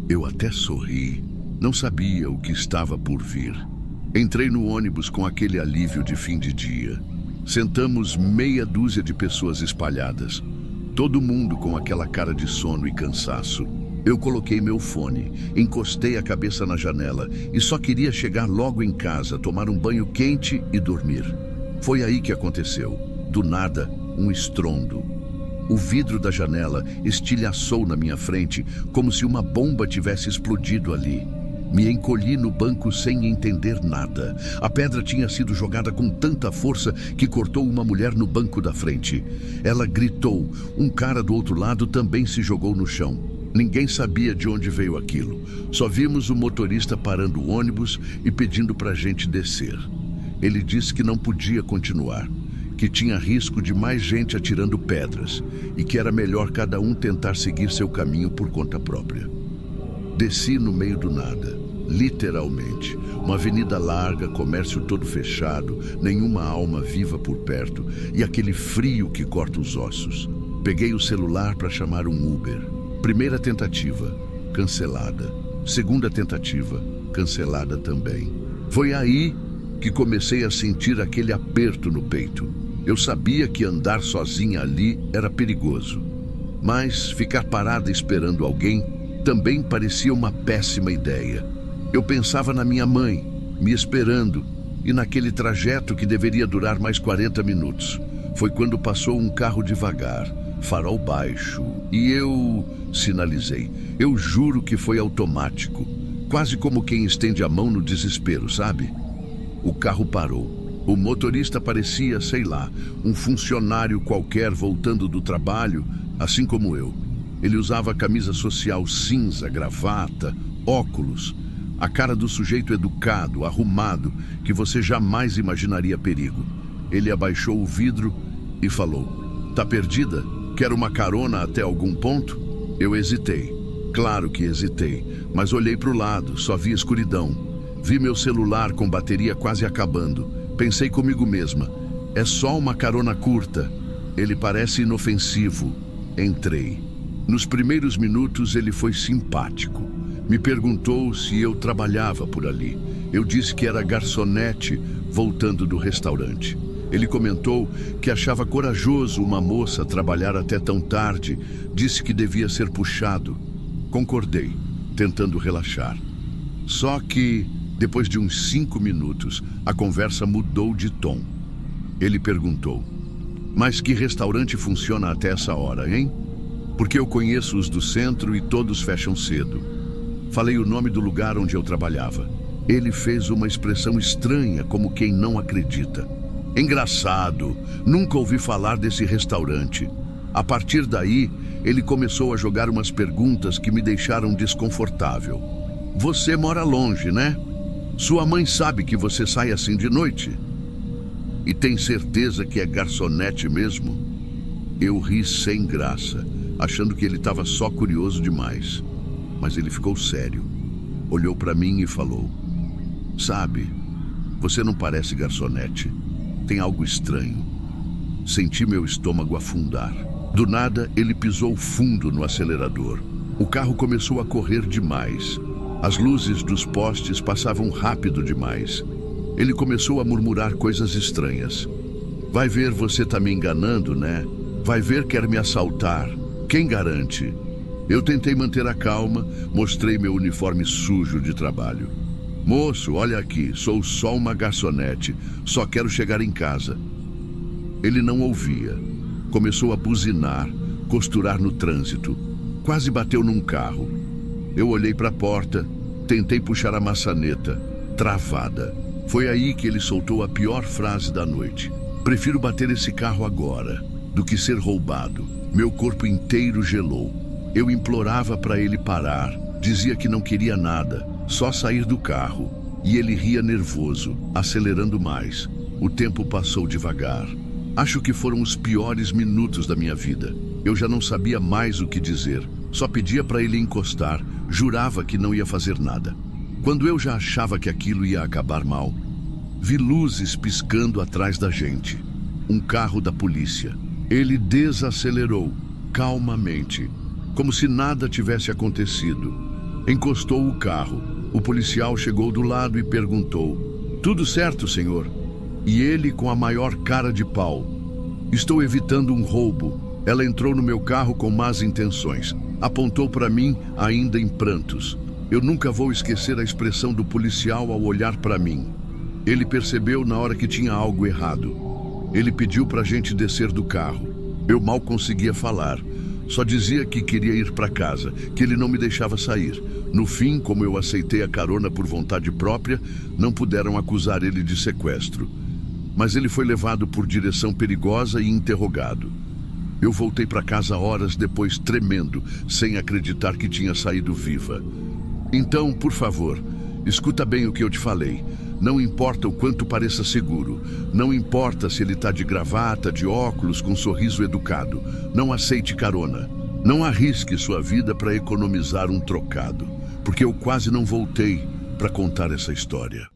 Eu até sorri. Não sabia o que estava por vir. Entrei no ônibus com aquele alívio de fim de dia. Sentamos meia dúzia de pessoas espalhadas. Todo mundo com aquela cara de sono e cansaço. Eu coloquei meu fone, encostei a cabeça na janela e só queria chegar logo em casa, tomar um banho quente e dormir. Foi aí que aconteceu. Do nada, um estrondo. O vidro da janela estilhaçou na minha frente, como se uma bomba tivesse explodido ali. Me encolhi no banco sem entender nada. A pedra tinha sido jogada com tanta força que cortou uma mulher no banco da frente. Ela gritou. Um cara do outro lado também se jogou no chão. Ninguém sabia de onde veio aquilo. Só vimos o motorista parando o ônibus e pedindo para a gente descer. Ele disse que não podia continuar, que tinha risco de mais gente atirando pedras e que era melhor cada um tentar seguir seu caminho por conta própria. Desci no meio do nada, literalmente. Uma avenida larga, comércio todo fechado, nenhuma alma viva por perto e aquele frio que corta os ossos. Peguei o celular para chamar um Uber. Primeira tentativa, cancelada. Segunda tentativa, cancelada também. Foi aí que comecei a sentir aquele aperto no peito. Eu sabia que andar sozinha ali era perigoso, mas ficar parada esperando alguém também parecia uma péssima ideia. Eu pensava na minha mãe, me esperando, e naquele trajeto que deveria durar mais 40 minutos. Foi quando passou um carro devagar, farol baixo, e eu sinalizei. Eu juro que foi automático, quase como quem estende a mão no desespero, sabe? O carro parou. O motorista parecia, sei lá, um funcionário qualquer voltando do trabalho, assim como eu. Ele usava camisa social cinza, gravata, óculos. A cara do sujeito educado, arrumado, que você jamais imaginaria perigo. Ele abaixou o vidro e falou: "Tá perdida? Quer uma carona até algum ponto?" Eu hesitei. Claro que hesitei, mas olhei para o lado, só vi escuridão. Vi meu celular com bateria quase acabando. Pensei comigo mesma: é só uma carona curta. Ele parece inofensivo. Entrei. Nos primeiros minutos ele foi simpático. Me perguntou se eu trabalhava por ali. Eu disse que era garçonete voltando do restaurante. Ele comentou que achava corajoso uma moça trabalhar até tão tarde. Disse que devia ser puxado. Concordei, tentando relaxar. Só que, depois de uns 5 minutos, a conversa mudou de tom. Ele perguntou: "Mas que restaurante funciona até essa hora, hein? Porque eu conheço os do centro e todos fecham cedo." Falei o nome do lugar onde eu trabalhava. Ele fez uma expressão estranha, como quem não acredita. "Engraçado, nunca ouvi falar desse restaurante." A partir daí, ele começou a jogar umas perguntas que me deixaram desconfortável. "Você mora longe, né? Sua mãe sabe que você sai assim de noite? E tem certeza que é garçonete mesmo?" Eu ri sem graça, achando que ele estava só curioso demais. Mas ele ficou sério. Olhou para mim e falou: "Sabe, você não parece garçonete. Tem algo estranho." Senti meu estômago afundar. Do nada, ele pisou fundo no acelerador. O carro começou a correr demais. As luzes dos postes passavam rápido demais. Ele começou a murmurar coisas estranhas. "Vai ver, você tá me enganando, né? Vai ver, quer me assaltar. Quem garante?" Eu tentei manter a calma, mostrei meu uniforme sujo de trabalho. "Moço, olha aqui, sou só uma garçonete, só quero chegar em casa." Ele não ouvia. Começou a buzinar, costurar no trânsito. Quase bateu num carro. Eu olhei para a porta, tentei puxar a maçaneta, travada. Foi aí que ele soltou a pior frase da noite: "Prefiro bater esse carro agora do que ser roubado." Meu corpo inteiro gelou. Eu implorava para ele parar, dizia que não queria nada, só sair do carro. E ele ria nervoso, acelerando mais. O tempo passou devagar. Acho que foram os piores minutos da minha vida. Eu já não sabia mais o que dizer. Só pedia para ele encostar, jurava que não ia fazer nada. Quando eu já achava que aquilo ia acabar mal, vi luzes piscando atrás da gente. Um carro da polícia. Ele desacelerou, calmamente, como se nada tivesse acontecido. Encostou o carro. O policial chegou do lado e perguntou: "Tudo certo, senhor?" E ele, com a maior cara de pau: "Estou evitando um roubo." Ela entrou no meu carro com más intenções. Apontou para mim, ainda em prantos. Eu nunca vou esquecer a expressão do policial ao olhar para mim. Ele percebeu na hora que tinha algo errado. Ele pediu para a gente descer do carro. Eu mal conseguia falar. Só dizia que queria ir para casa, que ele não me deixava sair. No fim, como eu aceitei a carona por vontade própria, não puderam acusar ele de sequestro. Mas ele foi levado por direção perigosa e interrogado. Eu voltei para casa horas depois, tremendo, sem acreditar que tinha saído viva. Então, por favor, escuta bem o que eu te falei. Não importa o quanto pareça seguro. Não importa se ele está de gravata, de óculos, com um sorriso educado. Não aceite carona. Não arrisque sua vida para economizar um trocado. Porque eu quase não voltei para contar essa história.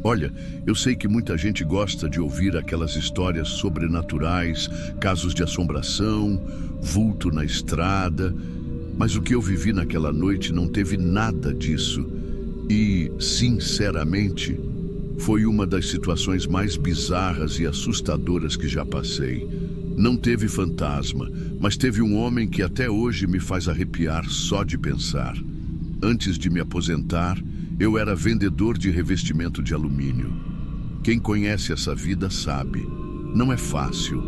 Olha, eu sei que muita gente gosta de ouvir aquelas histórias sobrenaturais, casos de assombração, vulto na estrada, mas o que eu vivi naquela noite não teve nada disso. E, sinceramente, foi uma das situações mais bizarras e assustadoras que já passei. Não teve fantasma, mas teve um homem que até hoje me faz arrepiar só de pensar. Antes de me aposentar, eu era vendedor de revestimento de alumínio. Quem conhece essa vida sabe, não é fácil.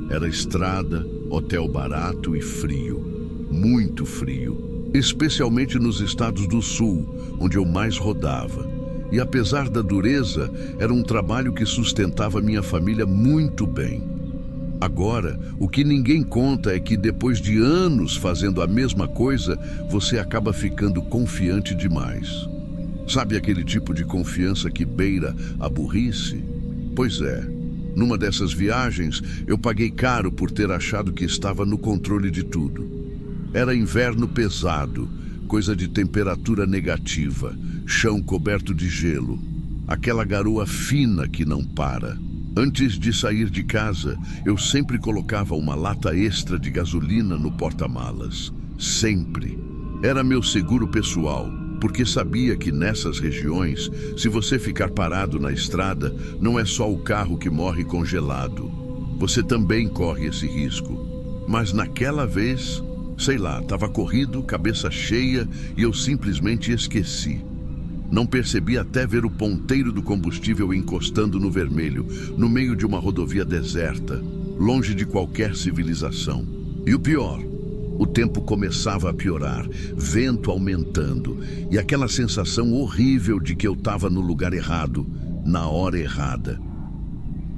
Era estrada, hotel barato e frio, muito frio, especialmente nos estados do sul, onde eu mais rodava. E apesar da dureza, era um trabalho que sustentava minha família muito bem. Agora, o que ninguém conta é que depois de anos fazendo a mesma coisa, você acaba ficando confiante demais. Sabe aquele tipo de confiança que beira a burrice? Pois é, numa dessas viagens eu paguei caro por ter achado que estava no controle de tudo. Era inverno pesado, coisa de temperatura negativa, chão coberto de gelo, aquela garoa fina que não para. Antes de sair de casa, eu sempre colocava uma lata extra de gasolina no porta-malas. Sempre. Era meu seguro pessoal, porque sabia que nessas regiões, se você ficar parado na estrada, não é só o carro que morre congelado. Você também corre esse risco. Mas naquela vez, sei lá, estava corrido, cabeça cheia e eu simplesmente esqueci. Não percebi até ver o ponteiro do combustível encostando no vermelho, no meio de uma rodovia deserta, longe de qualquer civilização. E o pior, o tempo começava a piorar, vento aumentando, e aquela sensação horrível de que eu estava no lugar errado, na hora errada.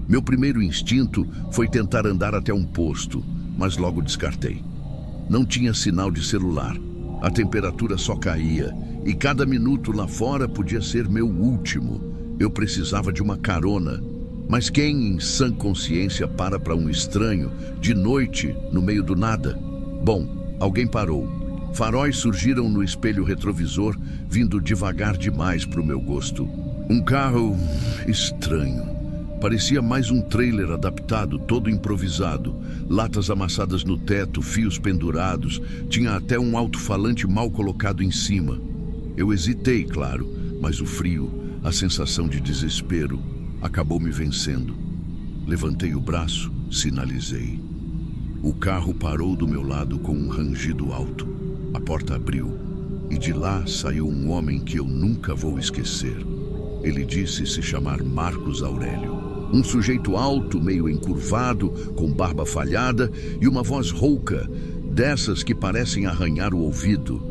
Meu primeiro instinto foi tentar andar até um posto, mas logo descartei. Não tinha sinal de celular, a temperatura só caía, e cada minuto lá fora podia ser meu último. Eu precisava de uma carona. Mas quem em sã consciência para um estranho, de noite, no meio do nada? Bom, alguém parou. Faróis surgiram no espelho retrovisor, vindo devagar demais para o meu gosto. Um carro estranho. Parecia mais um trailer adaptado, todo improvisado. Latas amassadas no teto, fios pendurados. Tinha até um alto-falante mal colocado em cima. Eu hesitei, claro, mas o frio, a sensação de desespero, acabou me vencendo. Levantei o braço, sinalizei. O carro parou do meu lado com um rangido alto. A porta abriu e de lá saiu um homem que eu nunca vou esquecer. Ele disse se chamar Marcos Aurélio. Um sujeito alto, meio encurvado, com barba falhada e uma voz rouca, dessas que parecem arranhar o ouvido.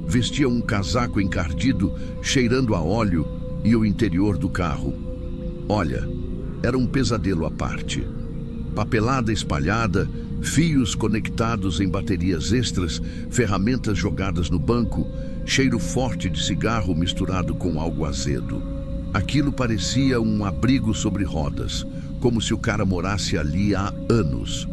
Vestia um casaco encardido, cheirando a óleo e o interior do carro. Olha, era um pesadelo à parte. Papelada espalhada, fios conectados em baterias extras, ferramentas jogadas no banco, cheiro forte de cigarro misturado com algo azedo. Aquilo parecia um abrigo sobre rodas, como se o cara morasse ali há anos.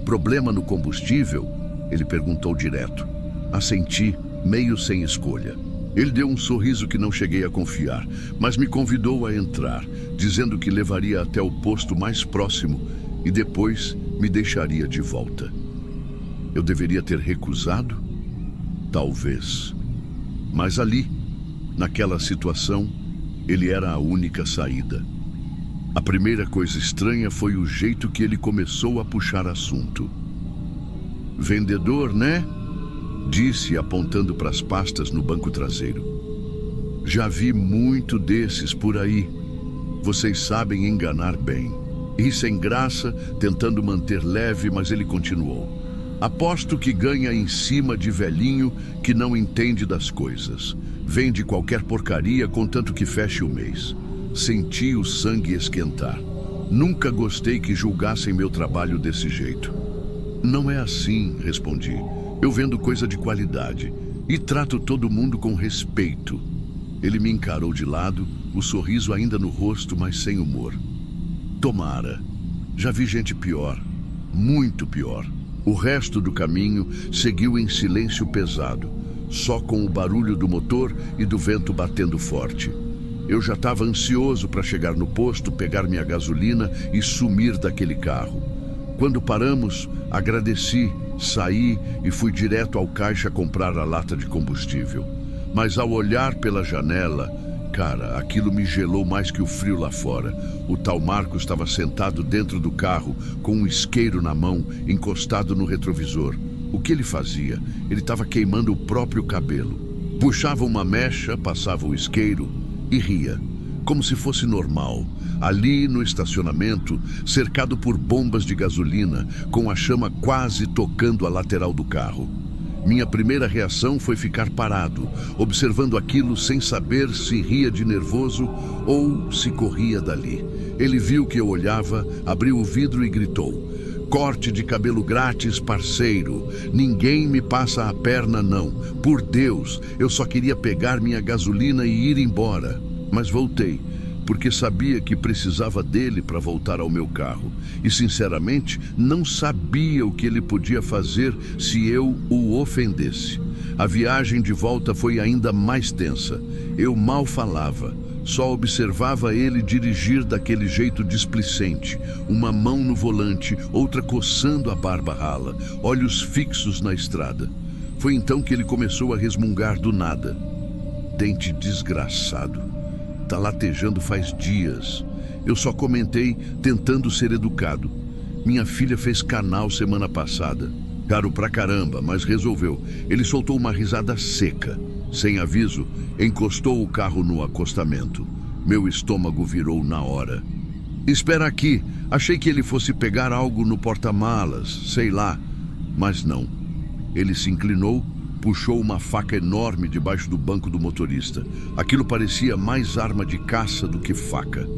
Problema no combustível? Ele perguntou direto. Assenti, meio sem escolha. Ele deu um sorriso que não cheguei a confiar, mas me convidou a entrar, dizendo que levaria até o posto mais próximo e depois me deixaria de volta. Eu deveria ter recusado? Talvez. Mas ali, naquela situação, ele era a única saída. A primeira coisa estranha foi o jeito que ele começou a puxar assunto. Vendedor, né? Disse, apontando para as pastas no banco traseiro. Já vi muito desses por aí. Vocês sabem enganar bem. E sem graça, tentando manter leve, mas ele continuou. Aposto que ganha em cima de velhinho que não entende das coisas. Vende qualquer porcaria contanto que feche o mês. Senti o sangue esquentar. Nunca gostei que julgassem meu trabalho desse jeito. Não é assim, respondi. Eu vendo coisa de qualidade e trato todo mundo com respeito. Ele me encarou de lado, o sorriso ainda no rosto, mas sem humor. Tomara. Já vi gente pior, muito pior. O resto do caminho seguiu em silêncio pesado, só com o barulho do motor e do vento batendo forte. Eu já estava ansioso para chegar no posto, pegar minha gasolina e sumir daquele carro. Quando paramos, agradeci, saí e fui direto ao caixa comprar a lata de combustível. Mas ao olhar pela janela, cara, aquilo me gelou mais que o frio lá fora. O tal Marcos estava sentado dentro do carro, com um isqueiro na mão, encostado no retrovisor. O que ele fazia? Ele estava queimando o próprio cabelo. Puxava uma mecha, passava o isqueiro e ria, como se fosse normal. Ali no estacionamento, cercado por bombas de gasolina, com a chama quase tocando a lateral do carro. Minha primeira reação foi ficar parado, observando aquilo sem saber se ria de nervoso ou se corria dali. Ele viu que eu olhava, abriu o vidro e gritou: "Corte de cabelo grátis, parceiro. Ninguém me passa a perna, não. Por Deus, eu só queria pegar minha gasolina e ir embora." Mas voltei, porque sabia que precisava dele para voltar ao meu carro. E, sinceramente, não sabia o que ele podia fazer se eu o ofendesse. A viagem de volta foi ainda mais tensa. Eu mal falava. Só observava ele dirigir daquele jeito displicente, uma mão no volante, outra coçando a barba rala, olhos fixos na estrada. Foi então que ele começou a resmungar do nada. "Dente desgraçado. Tá latejando faz dias." Eu só comentei, tentando ser educado: "Minha filha fez canal semana passada." Caro pra caramba, mas resolveu. Ele soltou uma risada seca. Sem aviso, encostou o carro no acostamento. Meu estômago virou na hora. "Espera aqui." Achei que ele fosse pegar algo no porta-malas, sei lá. Mas não. Ele se inclinou, puxou uma faca enorme debaixo do banco do motorista. Aquilo parecia mais arma de caça do que faca.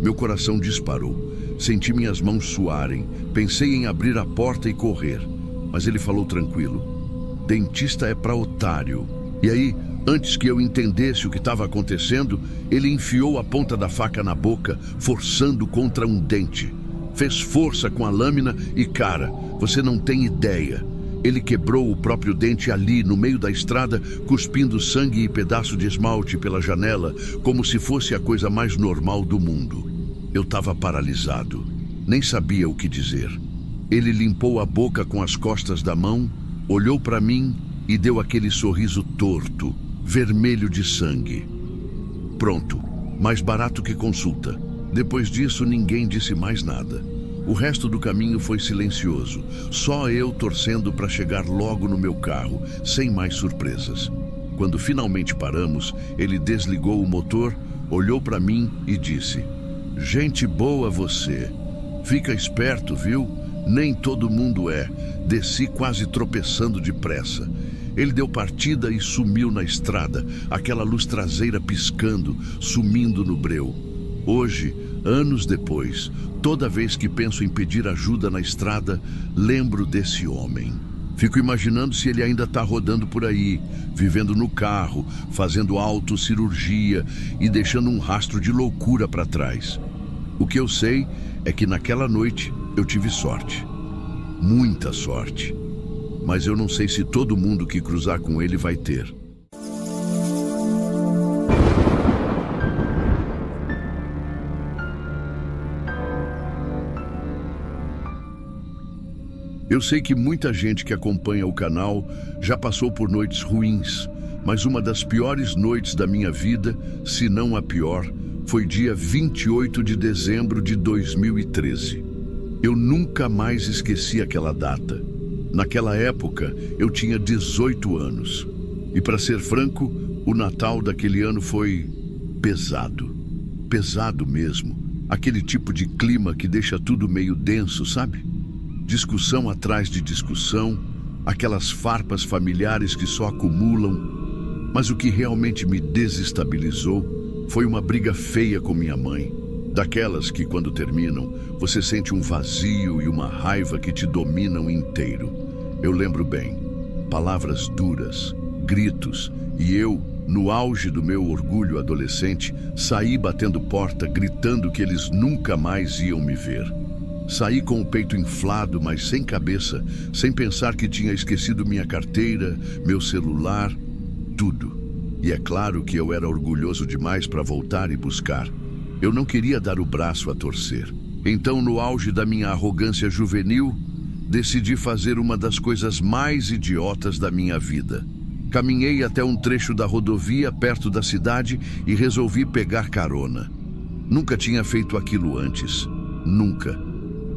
Meu coração disparou. Senti minhas mãos suarem. Pensei em abrir a porta e correr. Mas ele falou tranquilo: "Dentista é pra otário." E aí, antes que eu entendesse o que estava acontecendo, ele enfiou a ponta da faca na boca, forçando contra um dente. Fez força com a lâmina e, cara, você não tem ideia. Ele quebrou o próprio dente ali, no meio da estrada, cuspindo sangue e pedaço de esmalte pela janela, como se fosse a coisa mais normal do mundo. Eu estava paralisado. Nem sabia o que dizer. Ele limpou a boca com as costas da mão, olhou para mim e deu aquele sorriso torto, vermelho de sangue. Pronto, mais barato que consulta. Depois disso, ninguém disse mais nada. O resto do caminho foi silencioso, só eu torcendo para chegar logo no meu carro, sem mais surpresas. Quando finalmente paramos, ele desligou o motor, olhou para mim e disse: "Gente boa você. Fica esperto, viu? Nem todo mundo é." Desci quase tropeçando depressa. Ele deu partida e sumiu na estrada, aquela luz traseira piscando, sumindo no breu. Hoje, anos depois, toda vez que penso em pedir ajuda na estrada, lembro desse homem. Fico imaginando se ele ainda está rodando por aí, vivendo no carro, fazendo autocirurgia e deixando um rastro de loucura para trás. O que eu sei é que naquela noite eu tive sorte. Muita sorte. Mas eu não sei se todo mundo que cruzar com ele vai ter. Eu sei que muita gente que acompanha o canal já passou por noites ruins, mas uma das piores noites da minha vida, se não a pior, foi dia 28 de dezembro de 2013. Eu nunca mais esqueci aquela data. Naquela época, eu tinha 18 anos. E, para ser franco, o Natal daquele ano foi pesado. Pesado mesmo. Aquele tipo de clima que deixa tudo meio denso, sabe? Discussão atrás de discussão, aquelas farpas familiares que só acumulam. Mas o que realmente me desestabilizou foi uma briga feia com minha mãe. Daquelas que, quando terminam, você sente um vazio e uma raiva que te dominam inteiro. Eu lembro bem. Palavras duras, gritos, e eu, no auge do meu orgulho adolescente, saí batendo porta, gritando que eles nunca mais iam me ver. Saí com o peito inflado, mas sem cabeça, sem pensar que tinha esquecido minha carteira, meu celular, tudo. E é claro que eu era orgulhoso demais para voltar e buscar. Eu não queria dar o braço a torcer. Então, no auge da minha arrogância juvenil, decidi fazer uma das coisas mais idiotas da minha vida. Caminhei até um trecho da rodovia perto da cidade e resolvi pegar carona. Nunca tinha feito aquilo antes. Nunca.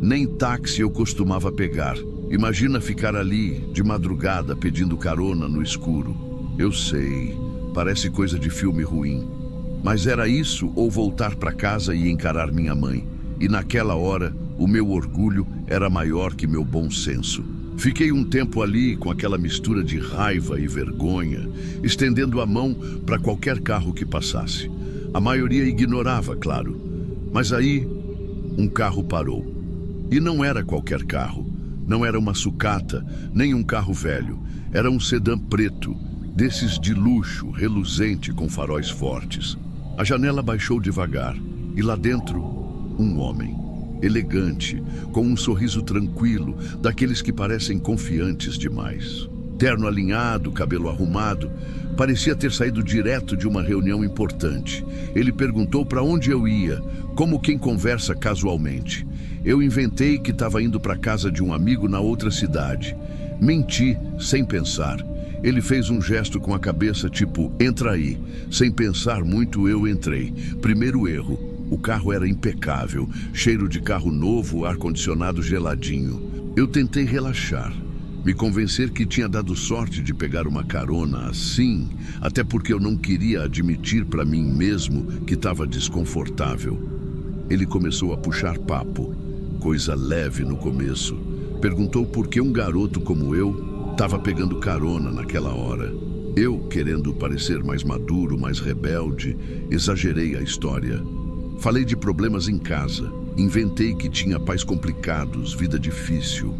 Nem táxi eu costumava pegar. Imagina ficar ali, de madrugada, pedindo carona no escuro. Eu sei, parece coisa de filme ruim. Mas era isso ou voltar para casa e encarar minha mãe. E naquela hora, o meu orgulho era maior que meu bom senso. Fiquei um tempo ali com aquela mistura de raiva e vergonha, estendendo a mão para qualquer carro que passasse. A maioria ignorava, claro. Mas aí, um carro parou. E não era qualquer carro. Não era uma sucata, nem um carro velho. Era um sedã preto, desses de luxo, reluzente com faróis fortes. A janela baixou devagar e lá dentro, um homem. Elegante, com um sorriso tranquilo, daqueles que parecem confiantes demais. Terno alinhado, cabelo arrumado, parecia ter saído direto de uma reunião importante. Ele perguntou para onde eu ia, como quem conversa casualmente. Eu inventei que estava indo para casa de um amigo na outra cidade. Menti, sem pensar. Ele fez um gesto com a cabeça, tipo, entra aí. Sem pensar muito, eu entrei. Primeiro erro. O carro era impecável, cheiro de carro novo, ar-condicionado geladinho. Eu tentei relaxar, me convencer que tinha dado sorte de pegar uma carona assim, até porque eu não queria admitir para mim mesmo que estava desconfortável. Ele começou a puxar papo, coisa leve no começo. Perguntou por que um garoto como eu estava pegando carona naquela hora. Eu, querendo parecer mais maduro, mais rebelde, exagerei a história. Falei de problemas em casa, inventei que tinha pais complicados, vida difícil.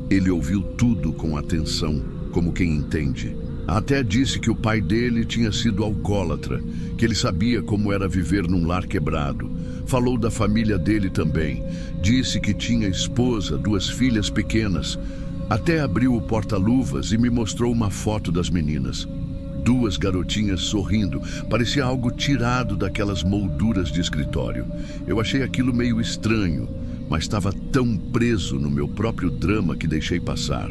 Ele ouviu tudo com atenção, como quem entende. Até disse que o pai dele tinha sido alcoólatra, que ele sabia como era viver num lar quebrado. Falou da família dele também. Disse que tinha esposa, 2 filhas pequenas. Até abriu o porta-luvas e me mostrou uma foto das meninas. 2 garotinhas sorrindo, parecia algo tirado daquelas molduras de escritório. Eu achei aquilo meio estranho, mas estava tão preso no meu próprio drama que deixei passar.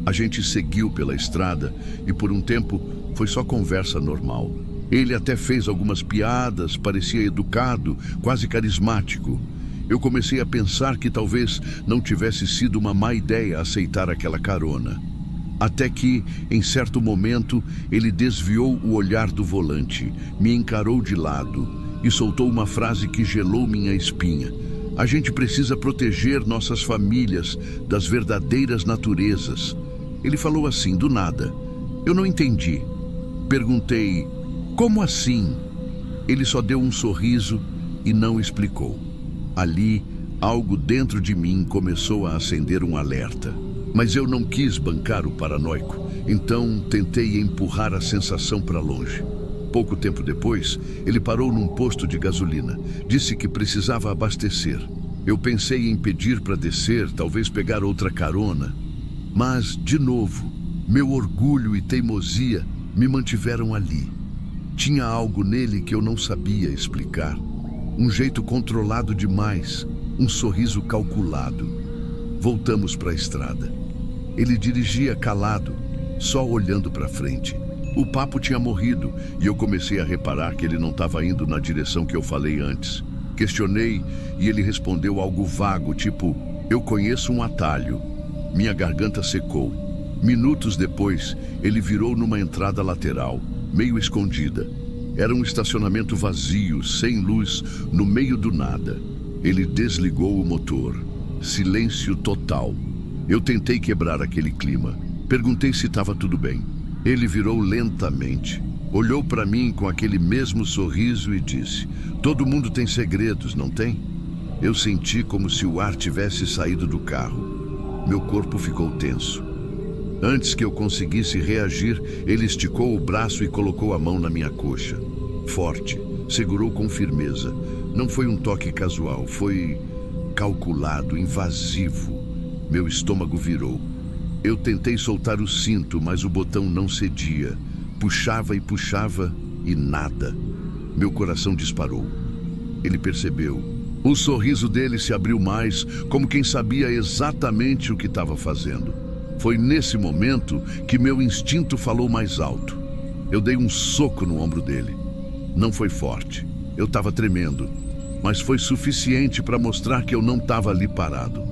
A gente seguiu pela estrada e por um tempo foi só conversa normal. Ele até fez algumas piadas, parecia educado, quase carismático. Eu comecei a pensar que talvez não tivesse sido uma má ideia aceitar aquela carona. Até que, em certo momento, ele desviou o olhar do volante, me encarou de lado e soltou uma frase que gelou minha espinha. A gente precisa proteger nossas famílias das verdadeiras naturezas. Ele falou assim, do nada. Eu não entendi. Perguntei, como assim? Ele só deu um sorriso e não explicou. Ali, algo dentro de mim começou a acender um alerta. Mas eu não quis bancar o paranoico, então tentei empurrar a sensação para longe. Pouco tempo depois, ele parou num posto de gasolina. Disse que precisava abastecer. Eu pensei em pedir para descer, talvez pegar outra carona. Mas, de novo, meu orgulho e teimosia me mantiveram ali. Tinha algo nele que eu não sabia explicar. Um jeito controlado demais, um sorriso calculado. Voltamos para a estrada. Ele dirigia calado, só olhando para frente. O papo tinha morrido e eu comecei a reparar que ele não estava indo na direção que eu falei antes. Questionei e ele respondeu algo vago, tipo, eu conheço um atalho. Minha garganta secou. Minutos depois, ele virou numa entrada lateral, meio escondida. Era um estacionamento vazio, sem luz, no meio do nada. Ele desligou o motor. Silêncio total. Eu tentei quebrar aquele clima. Perguntei se estava tudo bem. Ele virou lentamente. Olhou para mim com aquele mesmo sorriso e disse, todo mundo tem segredos, não tem? Eu senti como se o ar tivesse saído do carro. Meu corpo ficou tenso. Antes que eu conseguisse reagir, ele esticou o braço e colocou a mão na minha coxa. Forte, segurou com firmeza. Não foi um toque casual, foi calculado, invasivo. Meu estômago virou. Eu tentei soltar o cinto, mas o botão não cedia. puxava e puxava e nada. Meu coração disparou. Ele percebeu. O sorriso dele se abriu mais, como quem sabia exatamente o que estava fazendo. Foi nesse momento que meu instinto falou mais alto. Eu dei um soco no ombro dele. Não foi forte. Eu estava tremendo, mas foi suficiente para mostrar que eu não estava ali parado.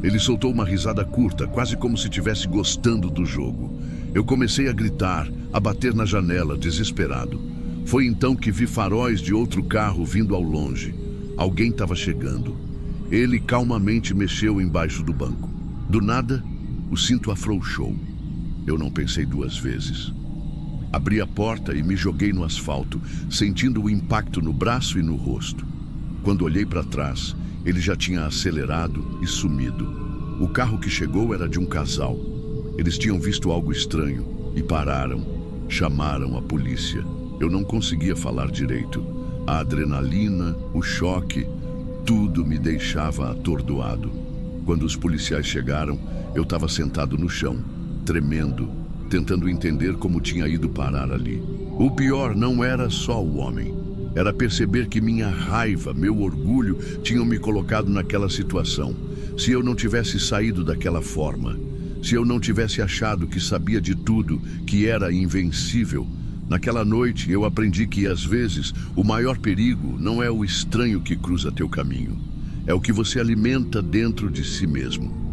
Ele soltou uma risada curta, quase como se estivesse gostando do jogo. Eu comecei a gritar, a bater na janela, desesperado. Foi então que vi faróis de outro carro vindo ao longe. Alguém estava chegando. Ele calmamente mexeu embaixo do banco. Do nada, o cinto afrouxou. Eu não pensei duas vezes. Abri a porta e me joguei no asfalto, sentindo o impacto no braço e no rosto. Quando olhei para trás, ele já tinha acelerado e sumido. O carro que chegou era de um casal. Eles tinham visto algo estranho e pararam. Chamaram a polícia. Eu não conseguia falar direito. A adrenalina, o choque, tudo me deixava atordoado. Quando os policiais chegaram, eu estava sentado no chão, tremendo, tentando entender como tinha ido parar ali. O pior não era só o homem. Era perceber que minha raiva, meu orgulho, tinham me colocado naquela situação. Se eu não tivesse saído daquela forma, se eu não tivesse achado que sabia de tudo, que era invencível, naquela noite eu aprendi que, às vezes, o maior perigo não é o estranho que cruza teu caminho. É o que você alimenta dentro de si mesmo.